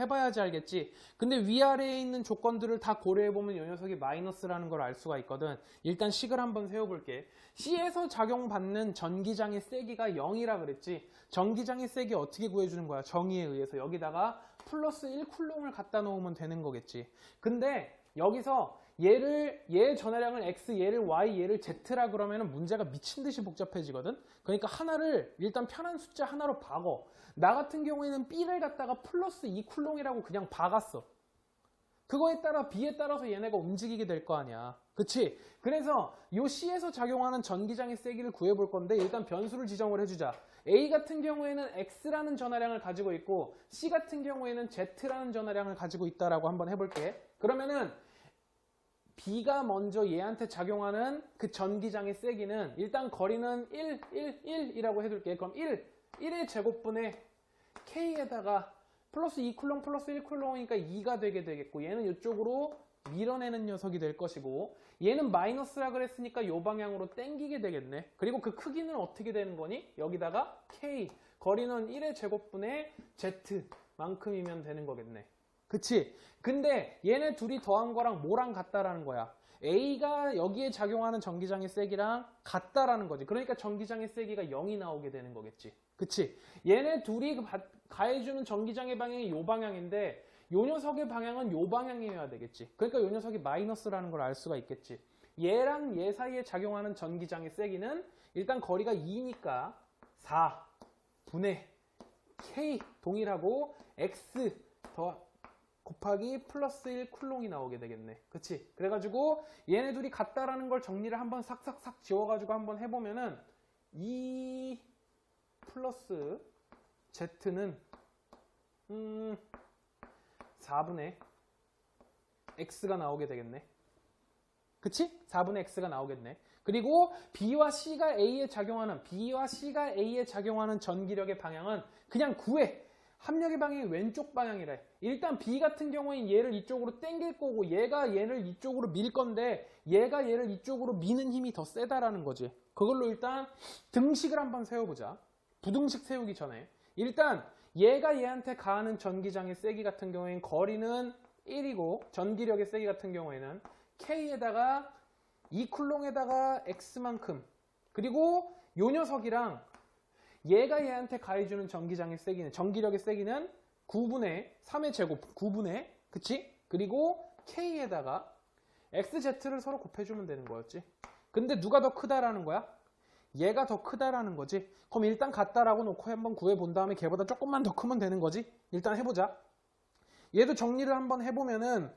Speaker 1: 해봐야지 알겠지. 근데 위아래에 있는 조건들을 다 고려해보면 이 녀석이 마이너스라는 걸 알 수가 있거든. 일단 식을 한번 세워볼게. C에서 작용받는 전기장의 세기가 0이라 그랬지. 전기장의 세기 어떻게 구해주는 거야? 정의에 의해서 여기다가 플러스 1쿨롱을 갖다 놓으면 되는 거겠지. 근데 여기서 얘의 전하량을 X, 얘를 Y, 얘를 Z라 그러면 문제가 미친 듯이 복잡해지거든. 그러니까 하나를 일단 편한 숫자 하나로 박어. 나 같은 경우에는 B를 갖다가 플러스 2쿨롱이라고 그냥 박았어. 그거에 따라 B에 따라서 얘네가 움직이게 될 거 아니야. 그치? 그래서 요 C에서 작용하는 전기장의 세기를 구해볼 건데 일단 변수를 지정을 해주자. A 같은 경우에는 X라는 전하량을 가지고 있고 C 같은 경우에는 Z라는 전하량을 가지고 있다라고 한번 해볼게. 그러면은 B가 먼저 얘한테 작용하는 그 전기장의 세기는 일단 거리는 1, 1, 1이라고 해둘게. 그럼 1, 1의 제곱분의 K에다가 플러스 2쿨롱 플러스 1쿨롱이니까 2가 되게 되겠고 얘는 이쪽으로 밀어내는 녀석이 될 것이고 얘는 마이너스라 그랬으니까 이 방향으로 땡기게 되겠네. 그리고 그 크기는 어떻게 되는 거니? 여기다가 K, 거리는 1의 제곱분의 Z만큼이면 되는 거겠네. 그치? 근데 얘네 둘이 더한 거랑 뭐랑 같다라는 거야? A가 여기에 작용하는 전기장의 세기랑 같다라는 거지. 그러니까 전기장의 세기가 0이 나오게 되는 거겠지. 그치? 얘네 둘이 가해주는 전기장의 방향이 요 방향인데 요 녀석의 방향은 요 방향이어야 되겠지. 그러니까 요 녀석이 마이너스라는 걸 알 수가 있겠지. 얘랑 얘 사이에 작용하는 전기장의 세기는 일단 거리가 2니까 4분의 K 동일하고 X 더 곱하기 플러스 1 쿨롱이 나오게 되겠네. 그치? 그래가지고 얘네 둘이 같다라는 걸 정리를 한번 싹싹싹 지워가지고 한번 해보면은 2 플러스 Z는 4분의 X가 나오게 되겠네. 그치? 4분의 X가 나오겠네. 그리고 B와 C가 A에 작용하는 전기력의 방향은 그냥 구해. 합력의 방향이 왼쪽 방향이래. 일단 B 같은 경우엔 얘를 이쪽으로 당길 거고 얘가 얘를 이쪽으로 밀 건데 얘가 얘를 이쪽으로 미는 힘이 더 세다라는 거지. 그걸로 일단 등식을 한번 세워보자. 부등식 세우기 전에 일단 얘가 얘한테 가하는 전기장의 세기 같은 경우에는 거리는 1이고 전기력의 세기 같은 경우에는 K에다가 2쿨롱에다가 X만큼 그리고 요 녀석이랑 얘가 얘한테 가해주는 전기장의 세기는 전기력의 세기는 9분의 3의 제곱 9분의 그치? 그리고 K에다가 XZ를 서로 곱해주면 되는 거였지. 근데 누가 더 크다라는 거야? 얘가 더 크다라는 거지. 그럼 일단 같다라고 놓고 한번 구해본 다음에 걔보다 조금만 더 크면 되는 거지. 일단 해보자. 얘도 정리를 한번 해보면은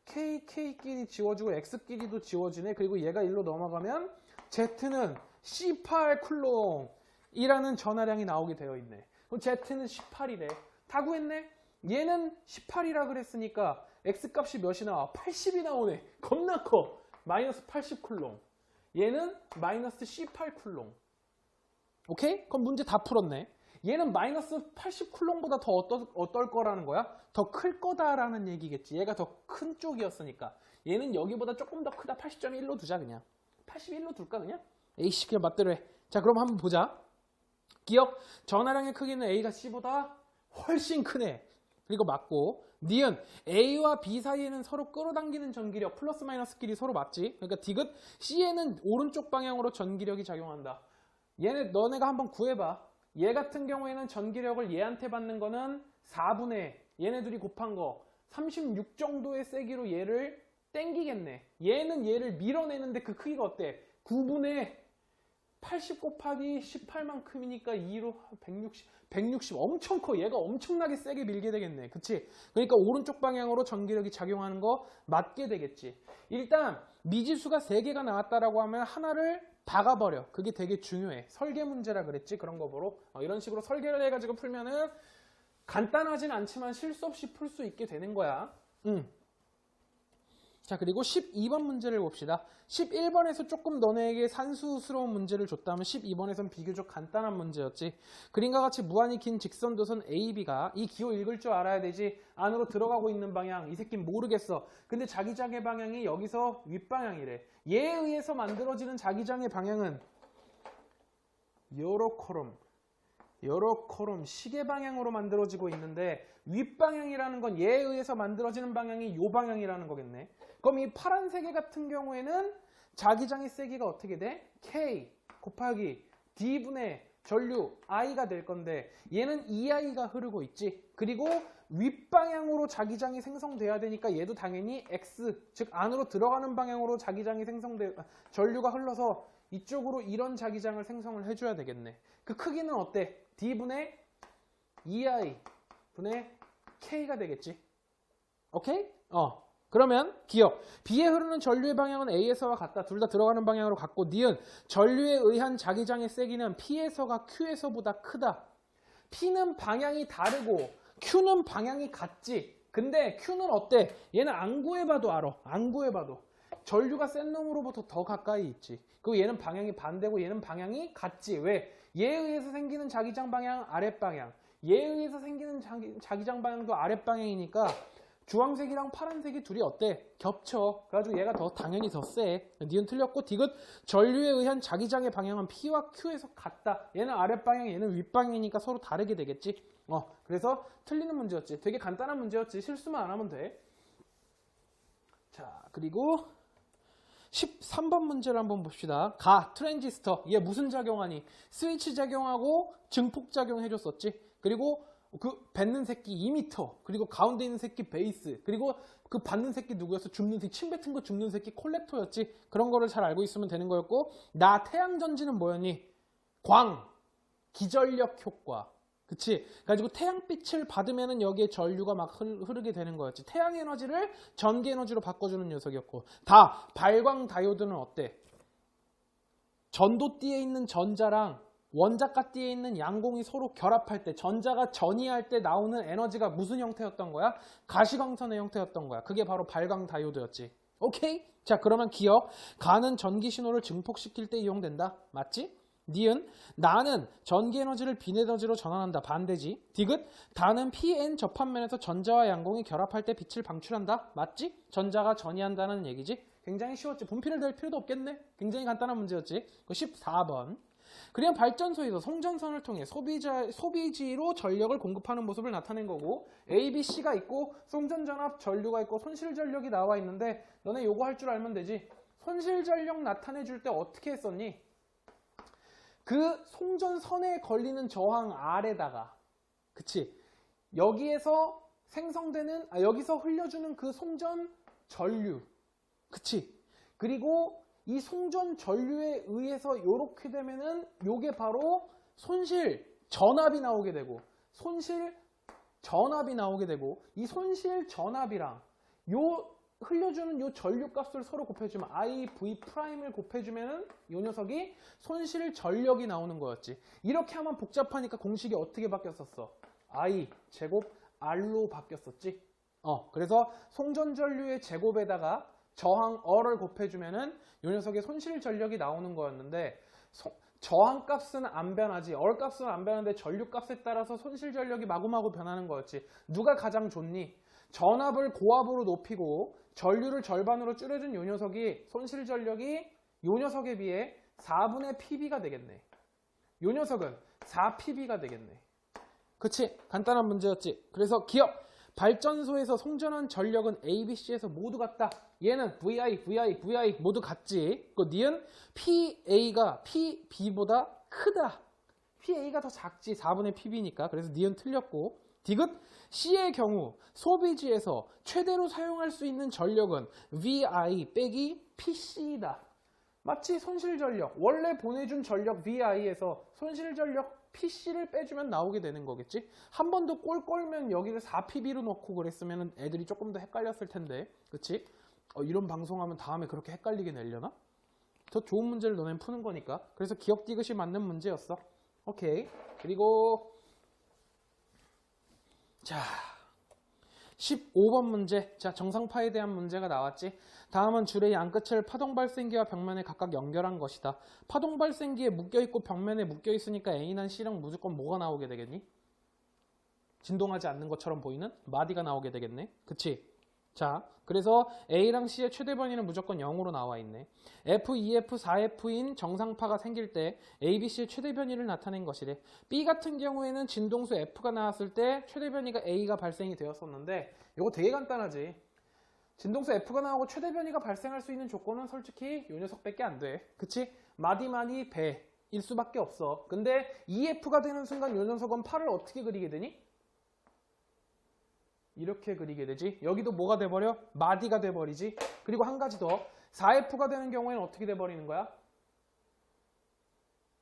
Speaker 1: K끼리 지워주고 X끼리도 지워지네. 그리고 얘가 1로 넘어가면 Z는 18쿨롱 이라는 전하량이 나오게 되어 있네. 그럼 Z는 18이래. 다 구했네? 얘는 18이라 그랬으니까 X값이 몇이 나와? 80이 나오네. 겁나 커. 마이너스 80쿨롱. 얘는 마이너스 18쿨롱. 오케이? 그럼 문제 다 풀었네. 얘는 마이너스 80쿨롱보다 더 어떨 거라는 거야? 더 클 거다라는 얘기겠지. 얘가 더 큰 쪽이었으니까. 얘는 여기보다 조금 더 크다. 80.1로 두자 그냥. 81로 둘까 그냥? 에이씨 그냥 맛대로 해. 자 그럼 한번 보자. 기억, 전하량의 크기는 A가 C보다 훨씬 크네. 그리고 맞고 니은 A와 B 사이에는 서로 끌어당기는 전기력 플러스 마이너스끼리 서로 맞지. 그러니까 디귿 C에는 오른쪽 방향으로 전기력이 작용한다. 너네가 한번 구해봐. 얘 같은 경우에는 전기력을 얘한테 받는 거는 4분의 얘네 둘이 곱한 거 36 정도의 세기로 얘를 땡기겠네. 얘는 얘를 밀어내는데 그 크기가 어때? 9분의 80 곱하기 18만큼이니까 2로 160 엄청 커. 얘가 엄청나게 세게 밀게 되겠네. 그치? 그러니까 오른쪽 방향으로 전기력이 작용하는 거 맞게 되겠지. 일단 미지수가 3개가 나왔다라고 하면 하나를 박아버려. 그게 되게 중요해. 설계 문제라 그랬지. 그런 거 보러 이런 식으로 설계를 해가지고 풀면은 간단하진 않지만 실수 없이 풀 수 있게 되는 거야. 자 그리고 12번 문제를 봅시다. 11번에서 조금 너네에게 산수스러운 문제를 줬다면 12번에선 비교적 간단한 문제였지. 그림과 같이 무한히 긴 직선도선 AB가 이 기호 읽을 줄 알아야 되지. 안으로 들어가고 있는 방향 이 새끼는 모르겠어. 근데 자기장의 방향이 여기서 윗방향이래. 얘에 의해서 만들어지는 자기장의 방향은 여러 코럼 시계 방향으로 만들어지고 있는데 윗방향이라는 건 얘에 의해서 만들어지는 방향이 요 방향이라는 거겠네. 그럼 이 파란색의 같은 경우에는 자기장의 세기가 어떻게 돼? K 곱하기 D분의 전류 I가 될 건데 얘는 EI가 흐르고 있지. 그리고 윗방향으로 자기장이 생성돼야 되니까 얘도 당연히 X 즉 안으로 들어가는 방향으로 자기장이 전류가 흘러서 이쪽으로 이런 자기장을 생성을 해줘야 되겠네. 그 크기는 어때? D분의 EI 분의 K가 되겠지. 오케이? 그러면 기억. B에 흐르는 전류의 방향은 A에서와 같다. 둘 다 들어가는 방향으로 같고 니은 전류에 의한 자기장의 세기는 P에서가 Q에서보다 크다. P는 방향이 다르고 Q는 방향이 같지. 근데 Q는 어때? 얘는 안 구해봐도 알아. 안 구해봐도. 전류가 센 놈으로부터 더 가까이 있지. 그리고 얘는 방향이 반대고 얘는 방향이 같지. 왜? 얘에 의해서 생기는 자기장 방향 아랫방향, 얘에 의해서 생기는 자기장 방향도 아랫방향이니까 주황색이랑 파란색이 둘이 어때? 겹쳐. 그래가지고 얘가 당연히 더 세. 니은 틀렸고, 디귿 전류에 의한 자기장의 방향은 P와 Q에서 같다. 얘는 아랫방향, 얘는 윗방향이니까 서로 다르게 되겠지. 그래서 틀리는 문제였지. 되게 간단한 문제였지. 실수만 안 하면 돼. 자, 그리고 13번 문제를 한번 봅시다. 트랜지스터. 얘 무슨 작용하니? 스위치 작용하고 증폭 작용 해줬었지. 그리고 그 뱉는 새끼 2m, 그리고 가운데 있는 새끼 베이스, 그리고 그 받는 새끼 누구였어? 줍는 새끼, 침 뱉은 거 줍는 새끼 콜렉터였지. 그런 거를 잘 알고 있으면 되는 거였고, 태양 전지는 뭐였니? 기전력 효과. 그치? 그래가지고 태양빛을 받으면은 여기에 전류가 막 흐르게 되는 거였지. 태양 에너지를 전기 에너지로 바꿔주는 녀석이었고, 발광 다이오드는 어때? 전도띠에 있는 전자랑 원자가띠에 있는 양공이 서로 결합할 때, 전자가 전이할 때 나오는 에너지가 무슨 형태였던 거야? 가시광선의 형태였던 거야. 그게 바로 발광 다이오드였지. 오케이? 자, 그러면 기억. 가는 전기 신호를 증폭시킬 때 이용된다. 맞지? 니은, 나는 전기 에너지를 빈 에너지로 전환한다. 반대지. 디귿, 다는 PN 접합면에서 전자와 양공이 결합할 때 빛을 방출한다. 맞지? 전자가 전이한다는 얘기지. 굉장히 쉬웠지. 분필을 댈 필요도 없겠네. 굉장히 간단한 문제였지. 14번. 그냥 발전소에서 송전선을 통해 소비지로 전력을 공급하는 모습을 나타낸 거고, A, B, C가 있고 송전전압 전류가 있고 손실전력이 나와 있는데, 너네 요거 할 줄 알면 되지. 손실전력 나타내 줄 때 어떻게 했었니? 그 송전선에 걸리는 저항 R에다가, 그치? 여기에서 여기서 흘려주는 그 송전 전류, 그치? 그리고 이 송전 전류에 의해서 요렇게 되면은 요게 바로 손실 전압이 나오게 되고, 이 손실 전압이랑 요 흘려주는 요 전류 값을 서로 곱해주면 IV''을 곱해주면은 요 녀석이 손실 전력이 나오는 거였지. 이렇게 하면 복잡하니까 공식이 어떻게 바뀌었었어? I 제곱 R로 바뀌었었지. 그래서 송전 전류의 제곱에다가 저항 어를 곱해주면은 요 녀석의 손실 전력이 나오는 거였는데, 저항 값은 안 변하지, 얼 값은 안 변하는데 전류 값에 따라서 손실 전력이 마구마구 변하는 거였지. 누가 가장 좋니? 전압을 고압으로 높이고 전류를 절반으로 줄여준 요 녀석이 손실 전력이 요 녀석에 비해 4분의 PB가 되겠네. 요 녀석은 4PB가 되겠네. 그치? 간단한 문제였지. 그래서 기억! 발전소에서 송전한 전력은 A, B, C에서 모두 같다. 얘는 VI 모두 같지. 그 니은 PA가 PB보다 크다. PA가 더 작지. 4분의 PB니까. 그래서 니은 틀렸고. 디귿 C의 경우 소비지에서 최대로 사용할 수 있는 전력은 VI 빼기 PC이다. 마치 손실전력. 원래 보내준 전력 VI에서 손실전력 PC를 빼주면 나오게 되는 거겠지. 한 번 더 꼴 걸면 여기를 4PB로 넣고 그랬으면 애들이 조금 더 헷갈렸을 텐데. 그치? 이런 방송하면 다음에 그렇게 헷갈리게 내려나? 더 좋은 문제를 너네는 푸는 거니까. 그래서 기억 디귿이 맞는 문제였어. 오케이. 그리고 자, 15번 문제. 자, 정상파에 대한 문제가 나왔지. 다음은 줄의 양끝을 파동 발생기와 벽면에 각각 연결한 것이다. 파동 발생기에 묶여있고 벽면에 묶여있으니까 A는 C랑 무조건 뭐가 나오게 되겠니? 진동하지 않는 것처럼 보이는 마디가 나오게 되겠네. 그치? 자, 그래서 A랑 C의 최대 변이는 무조건 0으로 나와 있네. F, EF, 4F인 정상파가 생길 때 A, B, C의 최대 변이를 나타낸 것이래. B 같은 경우에는 진동수 F가 나왔을 때 최대 변이가 A가 발생이 되었었는데, 이거 되게 간단하지. 진동수 F가 나오고 최대 변이가 발생할 수 있는 조건은 솔직히 요 녀석밖에 안 돼. 그치? 마디마니 배일 수밖에 없어. 근데 EF가 되는 순간 요 녀석은 팔을 어떻게 그리게 되니? 이렇게 그리게 되지. 여기도 뭐가 돼버려? 마디가 돼버리지. 그리고 한 가지 더. 4F가 되는 경우에는 어떻게 돼버리는 거야?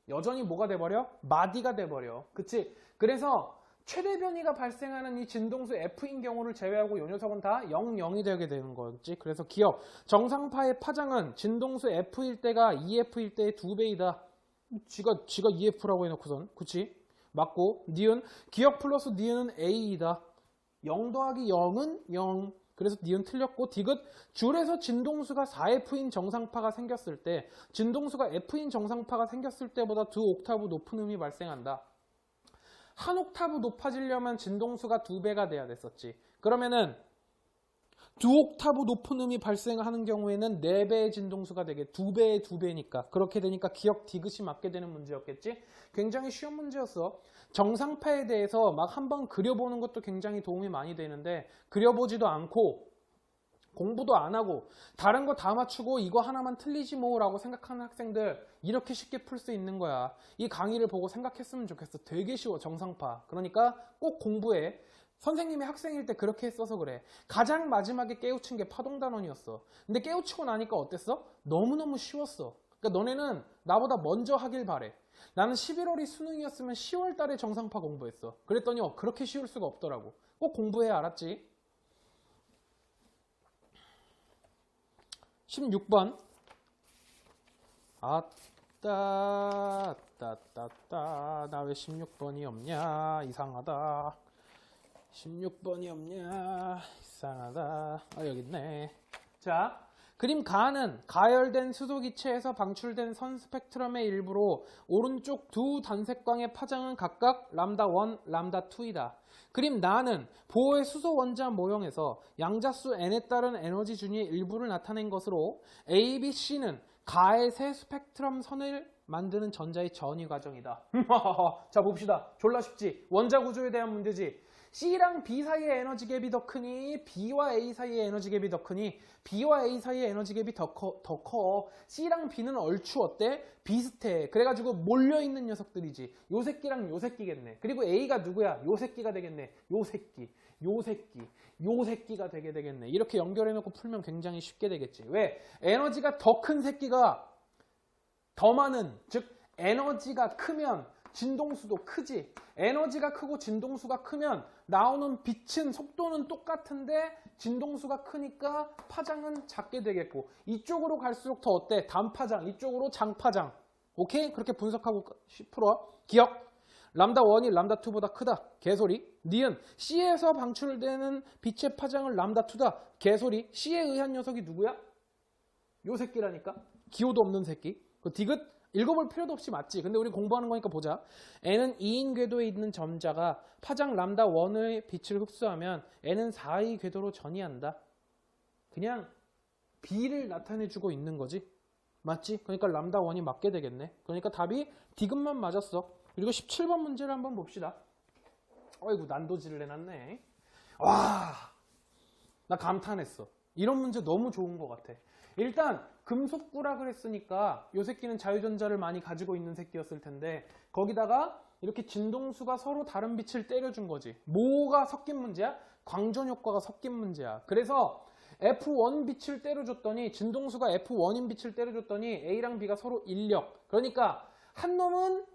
Speaker 1: 여전히 뭐가 돼버려? 마디가 돼버려. 그치? 그래서 최대 변이가 발생하는 이 진동수 F인 경우를 제외하고 요 녀석은 다 0, 0이 되게 되는 거였지. 그래서 기억. 정상파의 파장은 진동수 F일 때가 EF일 때의 2배이다. 지가 EF라고 해놓고선. 그치? 맞고. 니은. 기억 플러스 니은은 A이다. 0 더하기 0은 0, 그래서 니은 틀렸고, 디귿 줄에서 진동수가 4F인 정상파가 생겼을 때, 진동수가 F인 정상파가 생겼을 때보다 두 옥타브 높은 음이 발생한다. 한 옥타브 높아지려면 진동수가 2배가 돼야 됐었지. 그러면은 두 옥타브 높은 음이 발생하는 경우에는 4배의 진동수가 되게 2배의 2배니까 그렇게 되니까 기억 디귿이 맞게 되는 문제였겠지. 굉장히 쉬운 문제였어. 정상파에 대해서 막 한번 그려보는 것도 굉장히 도움이 많이 되는데 그려보지도 않고 공부도 안 하고 다른 거 다 맞추고 이거 하나만 틀리지 뭐 라고 생각하는 학생들 이렇게 쉽게 풀 수 있는 거야. 이 강의를 보고 생각했으면 좋겠어. 되게 쉬워, 정상파. 그러니까 꼭 공부해. 선생님이 학생일 때 그렇게 했어서 그래. 가장 마지막에 깨우친 게 파동단원이었어. 근데 깨우치고 나니까 어땠어? 너무너무 쉬웠어. 그러니까 너네는 나보다 먼저 하길 바래. 나는 11월이 수능이었으면 10월 달에 정상파 공부했어. 그랬더니 그렇게 쉬울 수가 없더라고. 꼭 공부해, 알았지? 16번. 아따 나 왜 16번이 없냐, 이상하다. 16번이 없냐, 이상하다. 여기 있네. 자, 그림 가는 가열된 수소기체에서 방출된 선 스펙트럼의 일부로 오른쪽 두 단색광의 파장은 각각 람다1, 람다2이다. 그림 나는 보호의 수소 원자 모형에서 양자수 n에 따른 에너지 준위의 일부를 나타낸 것으로 A, B, C는 가의 세 스펙트럼 선을 만드는 전자의 전이 과정이다. 자, 봅시다. 졸라 쉽지? 원자 구조에 대한 문제지. C랑 B 사이의 에너지 갭이 더 크니 B와 A 사이의 에너지 갭이 더 크니 B와 A 사이의 에너지 갭이 더 커. C랑 B는 얼추 어때? 비슷해. 그래가지고 몰려있는 녀석들이지. 요 새끼랑 요 새끼겠네. 그리고 A가 누구야? 요 새끼가 되겠네. 요 새끼가 되게 되겠네. 이렇게 연결해놓고 풀면 굉장히 쉽게 되겠지. 왜? 에너지가 더 큰 새끼가 더 많은, 즉 에너지가 크면 진동수도 크지. 에너지가 크고 진동수가 크면 나오는 빛은 속도는 똑같은데 진동수가 크니까 파장은 작게 되겠고, 이쪽으로 갈수록 더 어때? 단파장, 이쪽으로 장파장. 오케이? 그렇게 분석하고 풀어. 기억. 람다1이 람다2보다 크다. 개소리. 니은 C에서 방출되는 빛의 파장은 람다2다. 개소리. C에 의한 녀석이 누구야? 요 새끼라니까. 기호도 없는 새끼. 그 디귿 읽어볼 필요도 없이 맞지. 근데 우리 공부하는 거니까 보자. N은 2인 궤도에 있는 점자가 파장 람다1의 빛을 흡수하면 N은 4의 궤도로 전이한다. 그냥 B를 나타내주고 있는 거지. 맞지? 그러니까 람다1이 맞게 되겠네. 그러니까 답이 디귿만 맞았어. 그리고 17번 문제를 한번 봅시다. 어이구, 난도질을 해놨네. 와, 나 감탄했어. 이런 문제 너무 좋은 것 같아. 일단 금속구라 그랬으니까 요 새끼는 자유전자를 많이 가지고 있는 새끼였을 텐데 거기다가 이렇게 진동수가 서로 다른 빛을 때려준 거지. 뭐가 섞인 문제야? 광전 효과가 섞인 문제야. 그래서 F1 빛을 때려줬더니 진동수가 F1인 빛을 때려줬더니 A랑 B가 서로 인력. 그러니까 한 놈은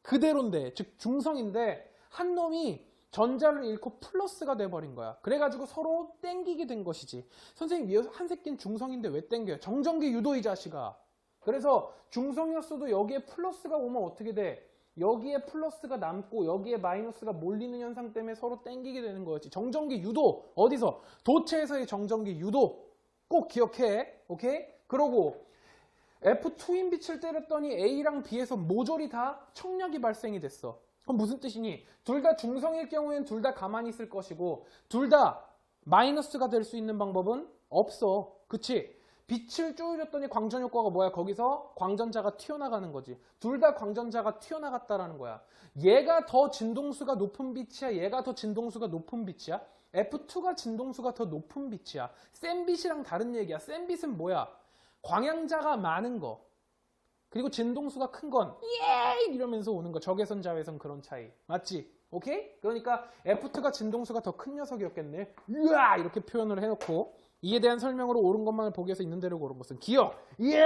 Speaker 1: 그대로인데, 즉 중성인데 한 놈이 전자를 잃고 플러스가 돼버린 거야. 그래가지고 서로 땡기게 된 것이지. 선생님, 한 새끼는 중성인데 왜 땡겨요? 정전기 유도, 이 자식아. 그래서 중성이었어도 여기에 플러스가 오면 어떻게 돼? 여기에 플러스가 남고 여기에 마이너스가 몰리는 현상 때문에 서로 땡기게 되는 거였지. 정전기 유도. 어디서? 도체에서의 정전기 유도. 꼭 기억해. 오케이? 그러고 F2인 빛을 때렸더니 A랑 B에서 모조리 다 청력이 발생이 됐어. 그럼 무슨 뜻이니? 둘 다 중성일 경우엔 둘 다 가만히 있을 것이고 둘 다 마이너스가 될 수 있는 방법은 없어. 그치? 빛을 쪼여줬더니 광전 효과가 뭐야? 거기서 광전자가 튀어나가는 거지. 둘 다 광전자가 튀어나갔다라는 거야. 얘가 더 진동수가 높은 빛이야? 얘가 더 진동수가 높은 빛이야? F2가 진동수가 더 높은 빛이야. 센 빛이랑 다른 얘기야. 센 빛은 뭐야? 광양자가 많은 거. 그리고 진동수가 큰 건 예! 이러면서 오는 거. 적외선 자외선 그런 차이. 맞지? 오케이? 그러니까 F2가 진동수가 더 큰 녀석이었겠네. 으아! 이렇게 표현을 해놓고 이에 대한 설명으로 옳은 것만을 보기 위해서 있는 대로 고른 것은 기억. 예!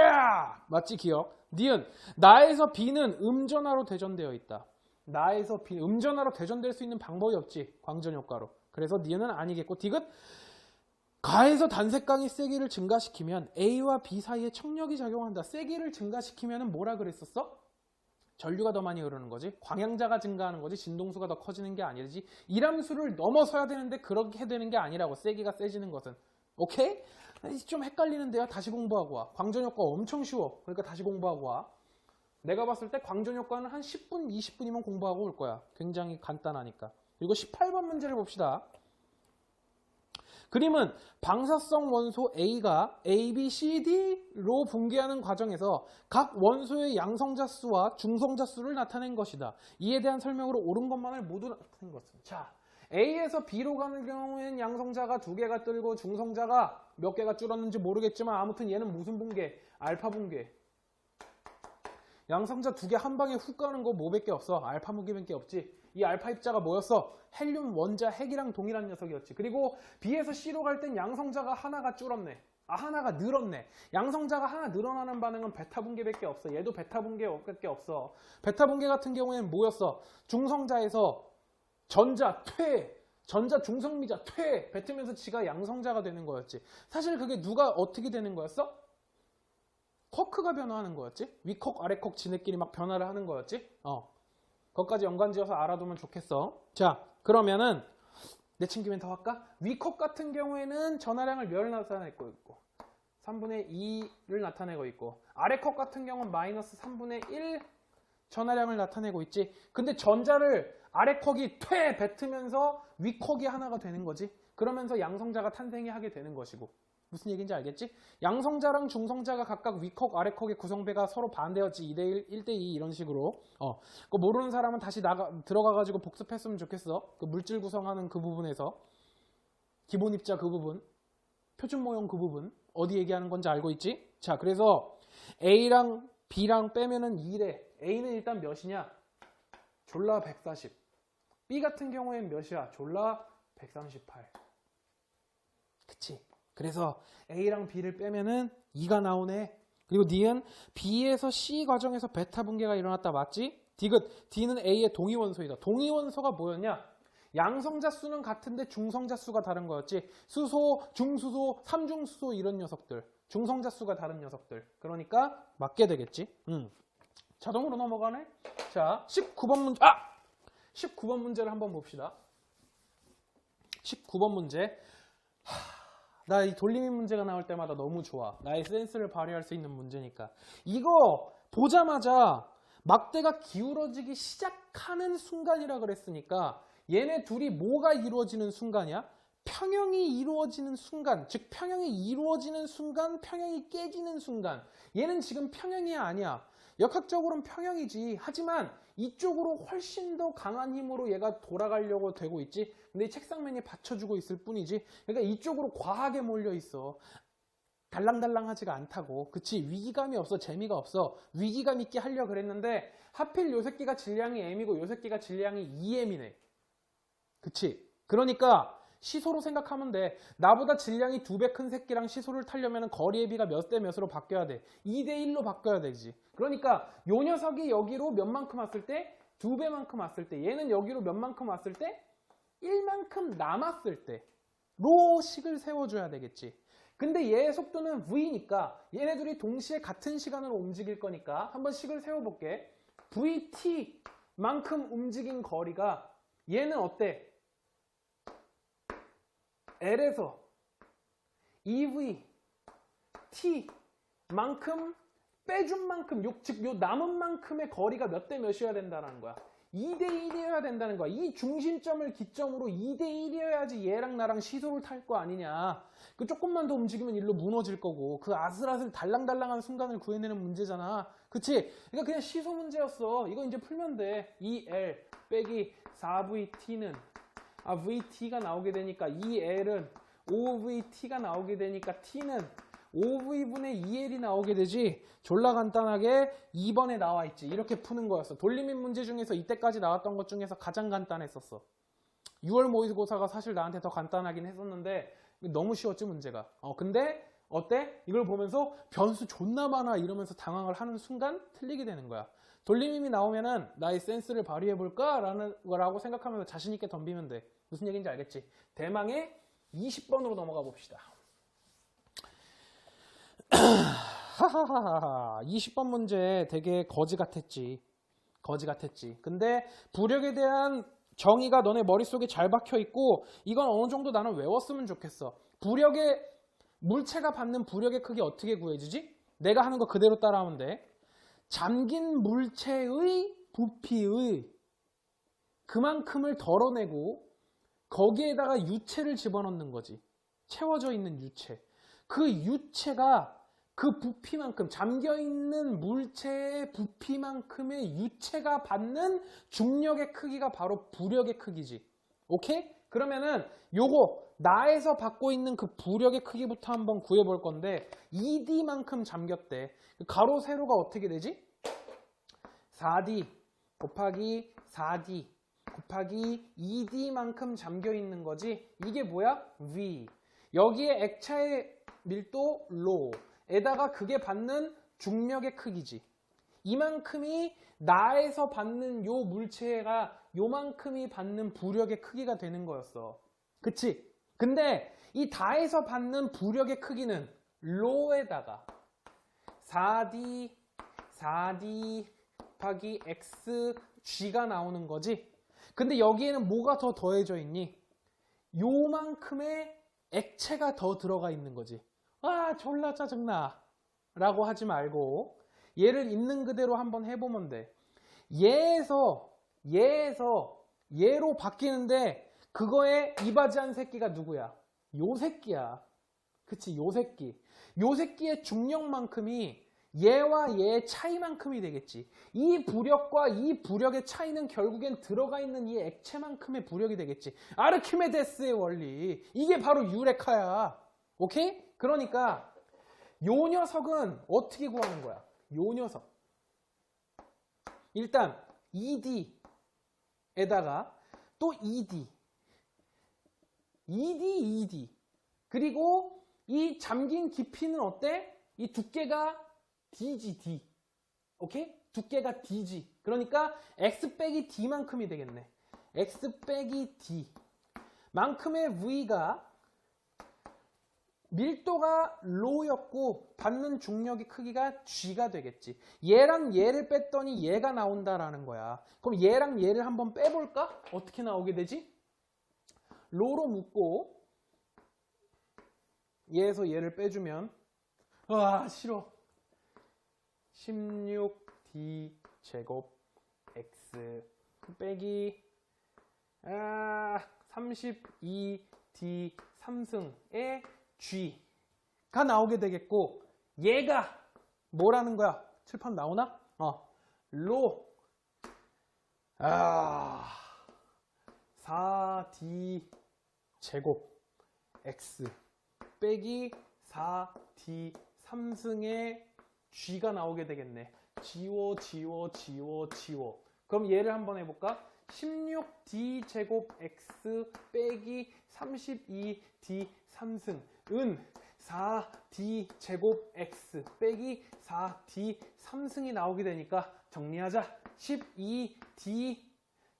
Speaker 1: 맞지? 기억. 니은 나에서 B는 음전화로 대전되어 있다. 나에서 B 음전화로 대전될 수 있는 방법이 없지. 광전 효과로. 그래서 니은은 아니겠고 디귿 가에서 단색광이 세기를 증가시키면 A와 B 사이에 청력이 작용한다. 세기를 증가시키면 뭐라 그랬었어? 전류가 더 많이 흐르는 거지. 광양자가 증가하는 거지. 진동수가 더 커지는 게 아니지. 이함수를 넘어서야 되는데 그렇게 되는 게 아니라고. 세기가 세지는 것은. 오케이? 좀 헷갈리는데요. 다시 공부하고 와. 광전효과 엄청 쉬워. 그러니까 다시 공부하고 와. 내가 봤을 때 광전효과는 한 10분, 20분이면 공부하고 올 거야. 굉장히 간단하니까. 그리고 18번 문제를 봅시다. 그림은 방사성 원소 A가 A, B, C, D로 붕괴하는 과정에서 각 원소의 양성자 수와 중성자 수를 나타낸 것이다. 이에 대한 설명으로 옳은 것만을 모두 나타낸 것은. 자, A에서 B로 가는 경우에는 양성자가 2개가 뜨고 중성자가 몇 개가 줄었는지 모르겠지만 아무튼 얘는 무슨 붕괴? 알파 붕괴. 양성자 2개 한 방에 훅 가는 거 뭐밖에 없어. 알파 무게밖에 없지. 이 알파 입자가 뭐였어? 헬륨 원자 핵이랑 동일한 녀석이었지. 그리고 B에서 C로 갈 땐 양성자가 하나가 줄었네. 하나가 늘었네. 양성자가 하나 늘어나는 반응은 베타 붕괴밖에 없어. 얘도 베타 붕괴밖에 없어. 베타 붕괴 같은 경우에는 뭐였어? 중성자에서 전자 중성미자 퇴 뱉으면서 지가 양성자가 되는 거였지. 사실 그게 누가 어떻게 되는 거였어? 쿼크가 변화하는 거였지. 위콕 아래콕 지네끼리 막 변화를 하는 거였지. 그것까지 연관지어서 알아두면 좋겠어. 자, 그러면은 내친기면 더 할까? 위콕 같은 경우에는 전하량을 몇 나타내고 있고 3분의 2를 나타내고 있고 아래콕 같은 경우는 마이너스 3분의 1 전하량을 나타내고 있지. 근데 전자를 아래콕이 퇴 뱉으면서 위콕이 하나가 되는 거지. 그러면서 양성자가 탄생이 하게 되는 것이고. 무슨 얘기인지 알겠지? 양성자랑 중성자가 각각 위콕, 아래콕의 구성배가 서로 반대였지. 2대1, 1대2 이런 식으로. 그거 모르는 사람은 다시 들어가가지고 복습했으면 좋겠어. 그 물질 구성하는 그 부분에서. 기본 입자 그 부분. 표준 모형 그 부분. 어디 얘기하는 건지 알고 있지? 자, 그래서 A랑 B랑 빼면은 2래. A는 일단 몇이냐? 졸라 140. B 같은 경우엔 몇이야? 졸라 138. 그치? 그래서 A랑 B를 빼면은 2가 나오네. 그리고 D는 B에서 C 과정에서 베타 붕괴가 일어났다. 맞지? D는 A의 동위원소이다. 동위원소가 뭐였냐? 양성자 수는 같은데 중성자 수가 다른 거였지. 수소, 중수소, 삼중수소 이런 녀석들. 중성자 수가 다른 녀석들. 그러니까 맞게 되겠지. 자동으로 넘어가네. 자, 19번 문제. 19번 문제를 한번 봅시다. 19번 문제. 나 이 돌림이 문제가 나올 때마다 너무 좋아. 나의 센스를 발휘할 수 있는 문제니까. 이거 보자마자 막대가 기울어지기 시작하는 순간이라 그랬으니까 얘네 둘이 뭐가 이루어지는 순간이야? 평형이 이루어지는 순간. 즉 평형이 이루어지는 순간, 평형이 깨지는 순간. 얘는 지금 평형이 아니야. 역학적으로는 평형이지. 하지만 이쪽으로 훨씬 더 강한 힘으로 얘가 돌아가려고 되고 있지. 근데 이 책상면이 받쳐주고 있을 뿐이지. 그러니까 이쪽으로 과하게 몰려 있어. 달랑달랑하지가 않다고. 그치? 위기감이 없어. 재미가 없어. 위기감 있게 하려고 그랬는데 하필 요 새끼가 질량이 M이고 요 새끼가 질량이 2M이네. 그치? 그러니까 시소로 생각하면 돼. 나보다 질량이 2배 큰 새끼랑 시소를 타려면 거리의 비가 몇 대 몇으로 바뀌어야 돼. 2대 1로 바뀌어야 되지. 그러니까 요 녀석이 여기로 몇만큼 왔을 때 2배만큼 왔을 때 얘는 여기로 몇만큼 왔을 때 1만큼 남았을 때로 식을 세워줘야 되겠지. 근데 얘의 속도는 V니까 얘네들이 동시에 같은 시간으로 움직일 거니까 한번 식을 세워볼게. VT만큼 움직인 거리가 얘는 어때? L에서 EV T만큼 빼준 만큼, 즉 요 남은 만큼의 거리가 몇 대 몇이어야 된다는 거야. 2대 1이어야 된다는 거야. 이 중심점을 기점으로 2대 1이어야지 얘랑 나랑 시소를 탈 거 아니냐. 그 조금만 더 움직이면 일로 무너질 거고 그 아슬아슬 달랑달랑한 순간을 구해내는 문제잖아. 그치? 그러니까 그냥 시소 문제였어. 이거 이제 풀면 돼. 2L 빼기 4VT는 VT가 나오게 되니까 2L은 5VT가 나오게 되니까 T는 5V분의 2L이 나오게 되지. 졸라 간단하게 2번에 나와 있지. 이렇게 푸는 거였어. 돌림인 문제 중에서 이때까지 나왔던 것 중에서 가장 간단했었어. 6월 모의고사가 사실 나한테 더 간단하긴 했었는데 너무 쉬웠지 문제가. 근데 어때? 이걸 보면서 변수 존나 많아 이러면서 당황을 하는 순간 틀리게 되는 거야. 돌림임이 나오면은 나의 센스를 발휘해볼까? 라고 생각하면서 자신있게 덤비면 돼. 무슨 얘기인지 알겠지? 대망의 20번으로 넘어가 봅시다. 20번 문제 되게 거지 같았지. 거지 같았지. 근데 부력에 대한 정의가 너네 머릿속에 잘 박혀 있고 이건 어느 정도 나는 외웠으면 좋겠어. 부력의 물체가 받는 부력의 크기 어떻게 구해지지? 내가 하는 거 그대로 따라하면 돼. 잠긴 물체의 부피의 그만큼을 덜어내고 거기에다가 유체를 집어넣는 거지. 채워져 있는 유체. 그 유체가 그 부피만큼, 잠겨있는 물체의 부피만큼의 유체가 받는 중력의 크기가 바로 부력의 크기지. 오케이? 그러면은 요거 나에서 받고 있는 그 부력의 크기부터 한번 구해볼 건데 2D만큼 잠겼대. 가로 세로가 어떻게 되지? 4D 곱하기 4D 곱하기 2D만큼 잠겨있는 거지. 이게 뭐야? V. 여기에 액체의 밀도 로 에다가 그게 받는 중력의 크기지. 이만큼이 나에서 받는 요 물체가 요만큼이 받는 부력의 크기가 되는 거였어. 그치? 근데 이 다에서 받는 부력의 크기는 로에다가 4D 곱하기 x g가 나오는 거지. 근데 여기에는 뭐가 더 더해져 있니? 요만큼의 액체가 더 들어가 있는 거지. 아, 졸라 짜증나 라고 하지 말고 얘를 있는 그대로 한번 해보면 돼. 얘에서 얘로 바뀌는데 그거에 이바지한 새끼가 누구야? 요 새끼야. 그치, 요 새끼. 요 새끼의 중력만큼이 얘와 얘의 차이만큼이 되겠지. 이 부력과 이 부력의 차이는 결국엔 들어가 있는 이 액체만큼의 부력이 되겠지. 아르키메데스의 원리. 이게 바로 유레카야. 오케이? 그러니까 요 녀석은 어떻게 구하는 거야? 요 녀석. 일단 2D에다가 또 2D. 그리고 이 잠긴 깊이는 어때? 이 두께가 D지, D. 오케이? 두께가 D지. 그러니까 X 빼기 D만큼이 되겠네. X 빼기 D. 만큼의 V가 밀도가 로였고 받는 중력의 크기가 G가 되겠지. 얘랑 얘를 뺐더니 얘가 나온다라는 거야. 그럼 얘랑 얘를 한번 빼볼까? 어떻게 나오게 되지? 로로 묶고 얘에서 얘를 빼주면 와 싫어. 16D 제곱 X 빼기 32D 3승의 G가 나오게 되겠고 얘가 뭐라는 거야? 칠판 나오나? 로 4D 제곱 X 빼기 4D 3승의 G가 나오게 되겠네. 지워. 그럼 얘를 한번 해볼까? 16D 제곱 X 빼기 32D 3승 은 4D 제곱 X 빼기 4D 3승이 나오게 되니까 정리하자. 12D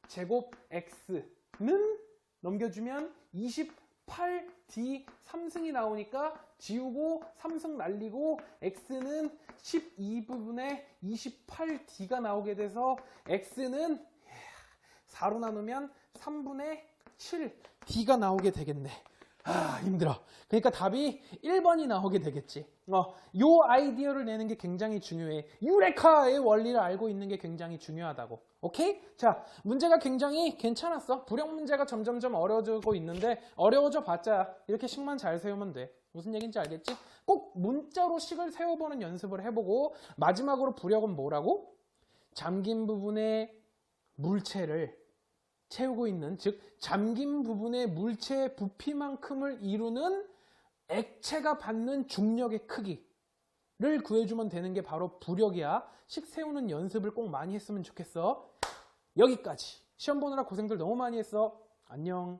Speaker 1: 제곱 X는 넘겨주면 28D 3승이 나오니까 지우고 3승 날리고 X는 12부분에 28D가 나오게 돼서 X는 4로 나누면 3분의 7D가 나오게 되겠네. 힘들어. 그러니까 답이 1번이 나오게 되겠지. 요 아이디어를 내는 게 굉장히 중요해. 유레카의 원리를 알고 있는 게 굉장히 중요하다고. 오케이? 자, 문제가 굉장히 괜찮았어. 부력 문제가 점점점 어려워지고 있는데 어려워져 봤자 이렇게 식만 잘 세우면 돼. 무슨 얘기인지 알겠지? 꼭 문자로 식을 세워보는 연습을 해보고 마지막으로 부력은 뭐라고? 잠긴 부분의 물체를 채우고 있는, 즉 잠긴 부분의 물체의 부피만큼을 이루는 액체가 받는 중력의 크기를 구해주면 되는 게 바로 부력이야. 식 세우는 연습을 꼭 많이 했으면 좋겠어. 여기까지. 시험 보느라 고생들 너무 많이 했어. 안녕.